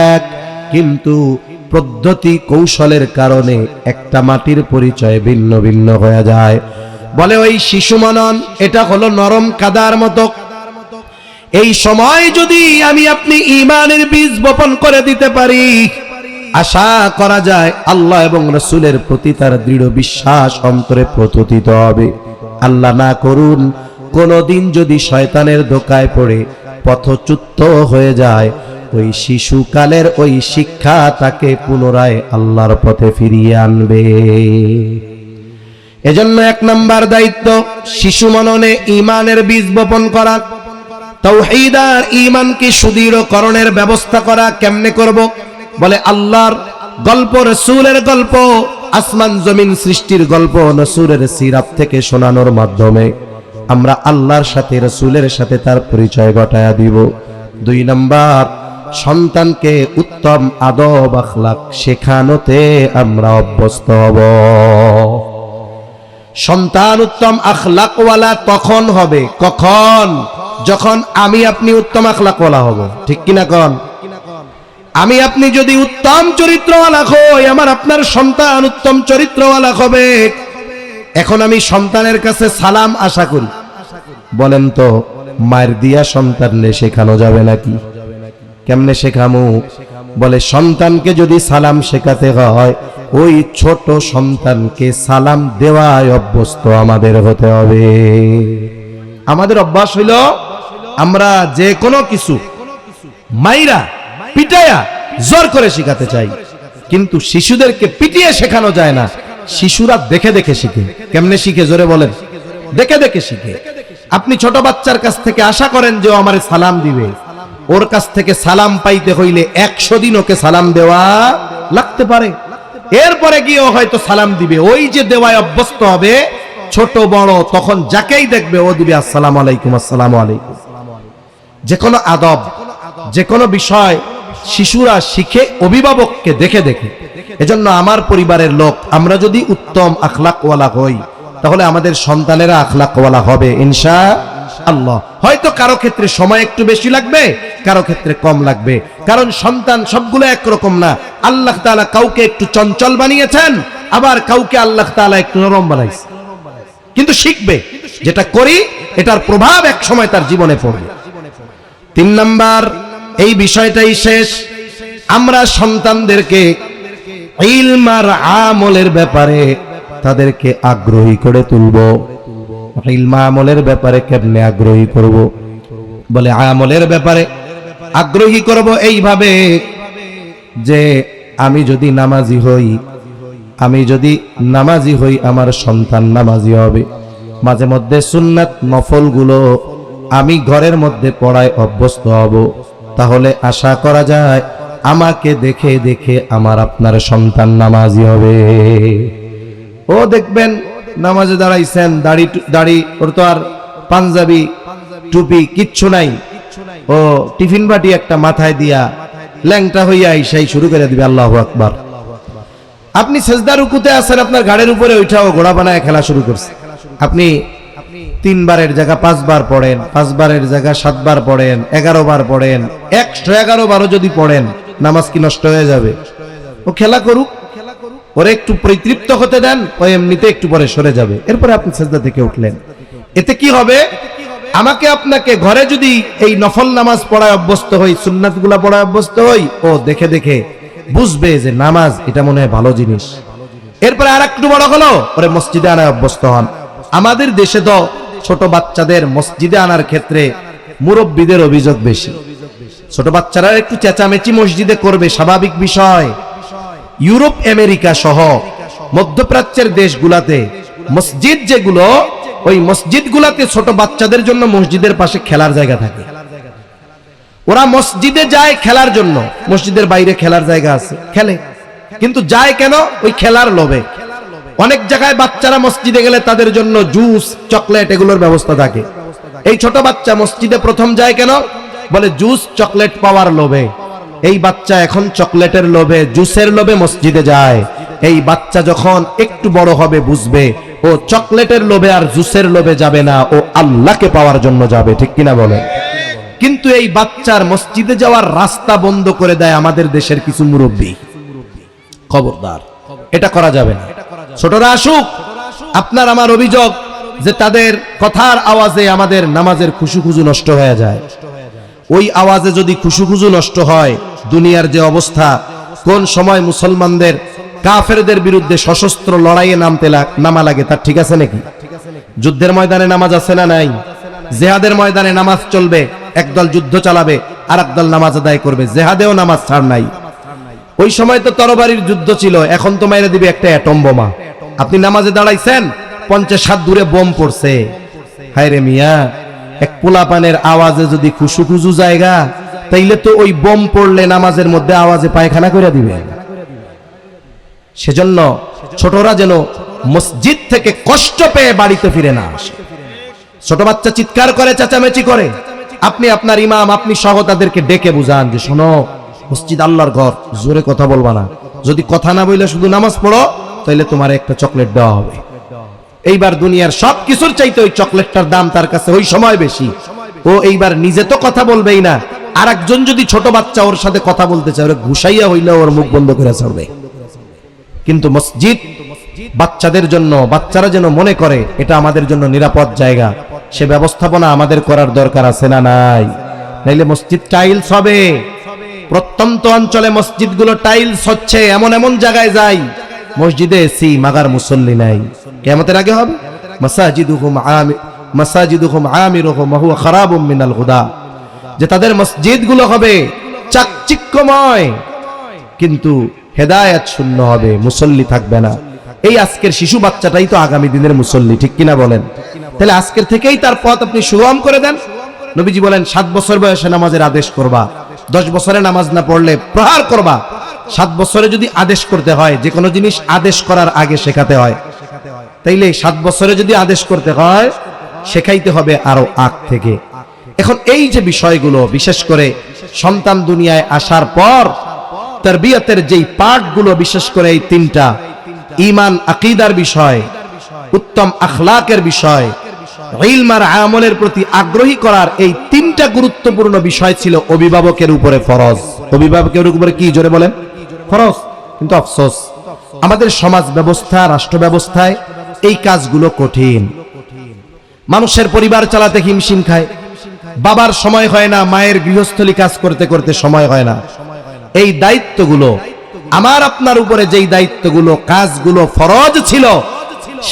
এক, কিন্তু পদ্ধতি কৌশলের কারণে একটা মাটির পরিচয় ভিন্ন ভিন্ন হয়ে যায়। বলে ওই শিশু মনন এটা হলো নরম কাদার মতো। এই সময় যদি আমি আপনি ঈমানের বীজ বপন করে দিতে পারি, আশা করা যায় আল্লাহ এবং রাসূলের প্রতি তার দৃঢ় বিশ্বাস অন্তরে প্রতিষ্ঠিত হবে। আল্লাহ না করুন কোনদিন যদি শয়তানের ধোঁকায় পড়ে পথচ্যুত হয়ে যায়, ওই শিশুকালের ওই শিক্ষা তাকে পুনরায় আল্লাহর পথে ফিরিয়ে আনবে। এজন্য 1 নাম্বার দায়িত্ব শিশু মননে ঈমানের বীজ বপন করা, তাওহীদ আর ঈমানকে সুদৃঢ়করণের ব্যবস্থা করা। কেমনে করব? বলে আল্লাহর গল্প, রাসূলের গল্প, আসমান জমিন সৃষ্টির গল্প রাসূলের সিরাত থেকে শোনানোর মাধ্যমে আমরা আল্লাহর সাথে রাসূলের সাথে তার পরিচয় ঘটায়া দিব। 2 নাম্বার সন্তানকে উত্তম আদব আখলাক শেখানোতে আমরা অভ্যস্ত হব। সন্তান উত্তম আখলাকওয়ালা তখন হবে কখন? যখন আমি আপনি উত্তম আখলাকওয়ালা হব। ঠিক কিনা কোন? আমি আপনি যদি উত্তম চরিত্রওয়ালা হই, আমার আপনার সন্তান উত্তম চরিত্রওয়ালা হবে। এখন আমি সন্তানের কাছে সালাম আশা করি, বলেন তো মায়ের দিয়া সন্তানকে শেখানো যাবে নাকি? কেমনে শেখামু? বলে সন্তানকে যদি সালাম শেখাতে হয়, ওই ছোট সন্তানকে সালাম দেওয়ায় অভ্যস্ত আমাদের হতে হবে। আমাদের অভ্যাস হইল আমরা যে কোনো কিছু মাইরা পিটায়া জোর করে শেখাতে চাই, কিন্তু শিশুদেরকে পিটিয়ে শেখানো যায় না। শিশুরা দেখে দেখে শিখে। কেমনে শিখে? জোরে বলেন। দেখে দেখে শিখে। আপনি ছোট বাচ্চার কাছ থেকে আশা করেন যে ও আমারে সালাম দিবে, ওর কাছ থেকে সালাম পাইতে হইলে 100 দিন ওকে সালাম দেওয়া লাগতে পারে। এরপরে গিয়ে হয়তো সালাম দিবে। ওই যে দেওয়ায় অভ্যস্ত হবে, ছোট বড় তখন যাকেই দেখবে ও দিবে আসসালামু আলাইকুম, আসসালামু আলাইকুম। যে কোনো আদব, যে কোনো বিষয় শিশুরা শিখে অভিভাবককে দেখে দেখে। এজন্য আমার পরিবারের লোক আমরা যদি উত্তম আখলাকওয়ালা হই, তাহলে আমাদের সন্তানেরা আখলাকওয়ালা হবে ইনশাআল্লাহ। হয়তো কারো ক্ষেত্রে সময় একটু বেশি লাগবে, কারো ক্ষেত্রে কম লাগবে, কারণ সন্তান সবগুলো একরকম না। আল্লাহ তাআলা কাউকে একটু চঞ্চল বানিয়েছেন, আবার কাউকে আল্লাহ তাআলা একটু নরম বানাইছেন। কিন্তু শিখবে। যেটা করি এটার প্রভাব এক সময় তার জীবনে পড়বে। 3 নাম্বার এই বিষয়টাই শেষ। আমরা সন্তানদেরকে ইলম আর আমলের ব্যাপারে তাদেরকে আগ্রহী করে তুলব। ইলম আমলের ব্যাপারে কেমনে আগ্রহী করব? বলে আমলের ব্যাপারে আগ্রহী করব এইভাবে যে আমি যদি নামাজি হই, আমার সন্তান নামাজি হবে। মাঝে মধ্যে সুন্নাত নফলগুলো আমি ঘরের মধ্যে পড়ায় অভ্যস্ত হব। তাহলে আশা করা যায় আমাকে দেখে দেখে আমার আপনার সন্তান নামাজি হবে। ও দেখবেন নামাজে দাঁড়াইছেন, দাড়ি ওর তো আর পাঞ্জাবি টুপি কিচ্ছু নাই, ও টিফিন বাটি একটা মাথায় দিয়া ল্যাংটা হইয়া ইশাই শুরু করে দিবে আল্লাহু আকবার। আপনি সেজদা রুকুতে আছেন, আপনার ঘাড়ের উপরে ওইটাও ঘোড়া বানায় খেলা শুরু করছে। আপনি 3 বারের জায়গা 5 বার পড়েন, 5 বারের জায়গা 7 বার পড়েন, 11 বার পড়েন, 111 বারও যদি পড়েন, নামাজ কি নষ্ট হয়ে যাবে? ও খেলা করুক, ওরে একটু পরিতৃপ্ত হতে দেন, ও এমনিতে একটু পরে সরে যাবে। এরপরে আপনি সেজদা থেকে উঠলেন। এতে কি হবে? আমাকে আপনাকে ঘরে যদি এই নফল নামাজ পড়ায় অভ্যস্ত হই, সুন্নাতগুলা পড়ায় অভ্যস্ত হই, ও দেখে দেখে বুঝবে যে নামাজ এটা মনে হয় ভালো জিনিস। এরপরে আর একটু বড় হলো, ওরে মসজিদে আনায় অভ্যস্ত হন। আমাদের দেশে তো ছোট বাচ্চাদের মসজিদে আনার ক্ষেত্রে মুরব্বীদের অভিযোগ বেশি। ছোট বাচ্চারা একটু চেঁচামেচি মসজিদে করবে, স্বাভাবিক বিষয়। ইউরোপ আমেরিকা সহ মধ্যপ্রাচ্যের দেশগুলাতে মসজিদ যেগুলো ওই মসজিদগুলোতে ছোট বাচ্চাদের জন্য মসজিদের পাশে খেলার জায়গা থাকে। ওরা মসজিদে যায় খেলার জন্য, মসজিদের বাইরে খেলার জায়গা আছে, খেলে, কিন্তু যায় কেন? ওই খেলার লোভে। অনেক জায়গায় বাচ্চারা মসজিদে গেলে তাদের জন্য জুস, চকলেট এগুলোর ব্যবস্থা থাকে। এই ছোট বাচ্চা মসজিদে প্রথম যায় কেন? বলে জুস চকলেট পাওয়ার লোভে। এই বাচ্চা এখন চকলেটের লোভে, জুসের লোভে মসজিদে যায়। এই বাচ্চা যখন একটু বড় হবে বুঝবে ও চকলেটের লোভে আর জুসের লোভে যাবে না, ও আল্লাহকে পাওয়ার জন্য যাবে, ঠিক কিনা বলে? কিন্তু এই বাচ্চার মসজিদে যাওয়ার রাস্তা বন্ধ করে দেয় আমাদের দেশের কিছু মুরব্বী। খবরদার, এটা করা যাবে না। ছোটরা আসুক, আপনার আমার অভিযোগ যে তাদের কথার আওয়াজে আমাদের নামাজের খুশুখুজু নষ্ট হয়ে যায়। ওই আওয়াজে যদি খুশুখুজু নষ্ট হয়, দুনিয়ার যে অবস্থা, কোন সময় মুসলমানদের কাফেরদের বিরুদ্ধে সশস্ত্র লড়াইয়ে নামা লাগে, তার ঠিক আছে নাকি? যুদ্ধের ময়দানে নামাজ আছে না নাই? জেহাদের ময়দানে নামাজ চলবে, একদল যুদ্ধ চালাবে আর একদল নামাজ আদায় করবে, জেহাদেও নামাজ ছাড় নাই। ওই সময় তো তরবারির যুদ্ধ ছিল, এখন তো মাইরে দিবে একটা অ্যাটম বোমা। আপনি নামাজে দাঁড়াইছেন, 50 হাত দূরে বোম পড়ছে। হায় রে মিয়া, এক পোলাপানের আওয়াজে যদি খুশুখুজু জায়গা, তাইলে তো ওই বোম পড়লে নামাজের মধ্যে আওয়াজে পায়খানা করে দিবে। সেজন্য ছোটরা যেন মসজিদ থেকে কষ্ট পেয়ে বাড়িতে ফিরে না আসে। ছোট বাচ্চা চিৎকার করে, চেঁচামেচি করে, আপনি আপনার ইমাম, আপনি সহ তাদেরকে ডেকে বুঝান যে শোনো, মসজিদ আল্লাহর ঘর, জোরে কথা বলবা না, যদি কথা না বইলে শুধু নামাজ পড়ো, তাইলে তোমার একটা চকলেট দেওয়া হবে। এইবার দুনিয়ার সব কিছুর চাইতে ওই চকলেটটার দাম তার কাছে ওই সময় বেশি। ও এইবার নিজে তো কথা বলবেই না, আর একজন যদি ছোট বাচ্চা ওর সাথে কথা বলতে চায়, ওরা ঘুষাইয়া হইলে ওর মুখ বন্ধ করে ছাড়বে। কিন্তু মসজিদ বাচ্চাদের জন্য, বাচ্চারা যেন মনে করে এটা আমাদের জন্য নিরাপদ জায়গা, সে ব্যবস্থাপনা আমাদের করার দরকার আছে না নাই? নাইলে মসজিদ টাইলস হবে। প্রত্যন্ত অঞ্চলে মসজিদগুলো টাইলস হচ্ছে, এমন এমন জায়গায় যাই মসজিদে এসি মাগার মুসল্লি নাই। কিয়ামতের আগে হবে মাসাজিদুহুম আমিরুহুম ওয়া হুয়া খারাবুম মিনাল হুদা, যে তাদের মসজিদগুলো হবে চাকচিক্যময় কিন্তু হেদায়েত শূন্য হবে, মুসল্লি থাকবে না। এই আজকের শিশু বাচ্চাটাই তো আগামী দিনের মুসল্লি, ঠিক কিনা বলেন? তাহলে আজকের থেকেই তার পথ আপনি সুগম করে দেন। নবীজি বলেন 7 বছর বয়সে নামাজের আদেশ করবা, 10 বছরে নামাজ না পড়লে প্রহার করবা। 7 বছরে যদি আদেশ করতে হয়, যে কোনো জিনিস আদেশ করার আগে শেখাতে হয়, তাইলে 7 বছরে যদি আদেশ করতে হয়, শেখাইতে হবে আরো আগ থেকে। এখন এই যে বিষয়গুলো, বিশেষ করে সন্তান দুনিয়ায় আসার পর তারবিয়াতের যেই পাঠগুলো, বিশেষ করে এই 3টা, ঈমান আকীদার বিষয়, উত্তম আখলাকের বিষয়, ইলম আর আমলের প্রতি আগ্রহী করার, এই 3টা গুরুত্বপূর্ণ বিষয় ছিল অভিভাবকের উপরে ফরজ। অভিভাবকের উপরে কি জোরে বলেন? ফরজ। কিন্তু আফসোস, আমাদের সমাজ ব্যবস্থা, রাষ্ট্র ব্যবস্থায় এই কাজগুলো কঠিন। মানুষের পরিবার চালাতে হিমশিম খায়, বাবার সময় হয় না, মায়ের গৃহস্থলী কাজ করতে করতে সময় হয় না। এই দায়িত্বগুলো আমার আপনার উপরে, যেই দায়িত্বগুলো, কাজগুলো ফরজ ছিল,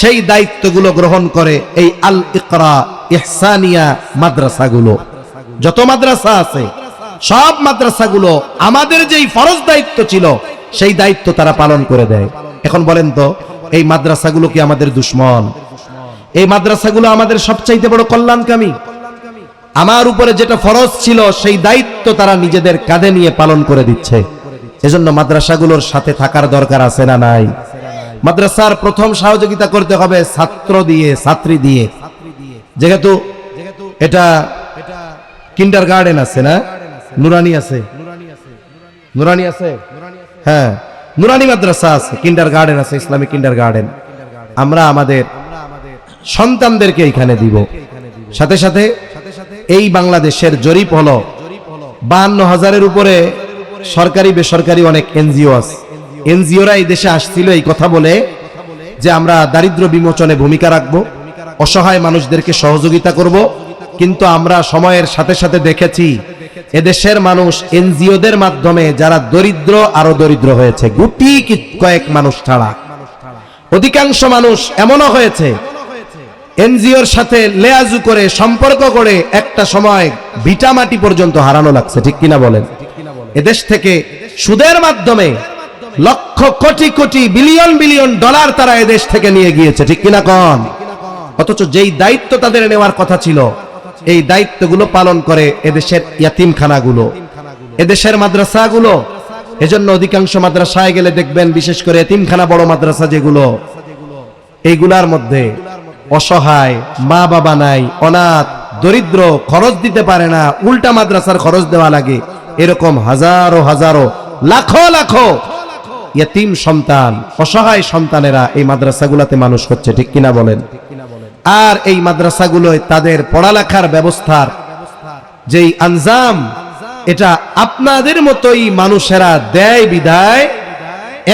সেই দায়িত্বগুলো গ্রহণ করে এই আল ইকরা ইহসানিয়া মাদ্রাসাগুলো। যত মাদ্রাসা আছে সব মাদ্রাসাগুলো আমাদের যেই ফরজ দায়িত্ব ছিল সেই দায়িত্ব তারা পালন করে দেয়। এখন বলেন তো, এই মাদ্রাসাগুলো কি আমাদের দুশ্মন? এই মাদ্রাসাগুলো আমাদের সবচাইতে বড় কল্যাণকামী। আমার উপরে যেটা ফরজ ছিল সেই দায়িত্ব তারা নিজেদের কাঁধে নিয়ে পালন করে দিচ্ছে। এজন্য মাদ্রাসাগুলোর সাথে থাকার দরকার আছে না নাই? মাদ্রাসার প্রথম সহযোগিতা করতে হবে ছাত্র দিয়ে, ছাত্রী দিয়ে। যেহেতু এটা কিন্ডার গার্ডেন আছে না, নুরানি আছে, নুরানি আছে, হ্যাঁ নুরানি মাদ্রাসা আছে, কিন্ডার গার্ডেন আছে, ইসলামিক কিন্ডার গার্ডেন। আমরা আমাদের সন্তানদেরকে এখানে দিব। সাথে সাথে এই বাংলাদেশের জরিপ হলো 52,000-এর উপরে সরকারি বেসরকারি অনেক এনজিও আছে। এনজিওরা এই দেশে আসছিল এই কথা বলে যে আমরা দারিদ্র বিমোচনে ভূমিকা রাখব, অসহায় মানুষদেরকে সহযোগিতা করব। কিন্তু আমরা সময়ের সাথে সাথে দেখেছি এদেশের মানুষ এনজিওদের মাধ্যমে যারা দরিদ্র আরো দরিদ্র হয়েছে, গুটি কয়েক মানুষ ছাড়া অধিকাংশ মানুষ এমনও হয়েছে এনজিওর সাথে লেয়াজু করে সম্পর্ক করে একটা সময় ভিটামাটি পর্যন্ত হারানো লাগছে, ঠিক কিনা বলেন? এদেশ থেকে সুদের মাধ্যমে lakh crore crore billion billion dollar তারা এদেশ থেকে নিয়ে গিয়েছে, ঠিক কিনা কন? অথচ যেই দায়িত্ব তাদের নেওয়ার কথা ছিল এই দায়িত্বগুলো পালন করে এদেশের ইয়াতিমখানাগুলো, এদেশের মাদ্রাসাগুলো। এজন্য অধিকাংশ মাদ্রাসায় গেলে দেখবেন, বিশেষ করে এতিমখানা বড় মাদ্রাসা যেগুলো, এইগুলার মধ্যে অসহায় মা বাবা নাই, অনাথ দরিদ্র, খরচ দিতে পারে না, উল্টা মাদ্রাসার খরচ দেওয়া লাগে, এরকম হাজারো হাজারো লাখো লাখো ইয়তিম সন্তান, অসহায় সন্তানেরা এই মাদ্রাসাগুলোতে মানুষ হচ্ছে, ঠিক কিনা বলেন? আর এই মাদ্রাসাগুলোয় তাদের পড়ালেখার ব্যবস্থার যেই আঞ্জাম, এটা আপনাদের মতোই মানুষেরা দেয় বিদায়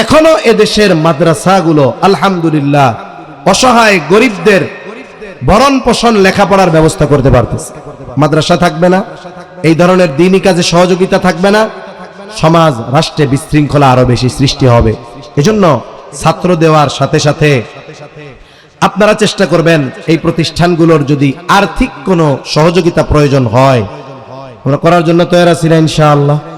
এখনো এদেশের মাদ্রাসাগুলো আলহামদুলিল্লাহ অসহায় গরিবদের ভরণ পোষণ লেখাপড়ার ব্যবস্থা করতে পারতেছে। মাদ্রাসা থাকবে না, এই ধরনের দ্বীনি কাজে সহযোগিতা থাকবে না, সমাজ রাষ্ট্রে বিশৃঙ্খলা আরো বেশি সৃষ্টি হবে। এজন্য ছাত্র দেওয়ার সাথে সাথে আপনারা চেষ্টা করবেন এই প্রতিষ্ঠানগুলোর যদি আর্থিক কোনো সহযোগিতা প্রয়োজন হয়, আমরা করার জন্য তৈরি আছি না ইনশাআল্লাহ।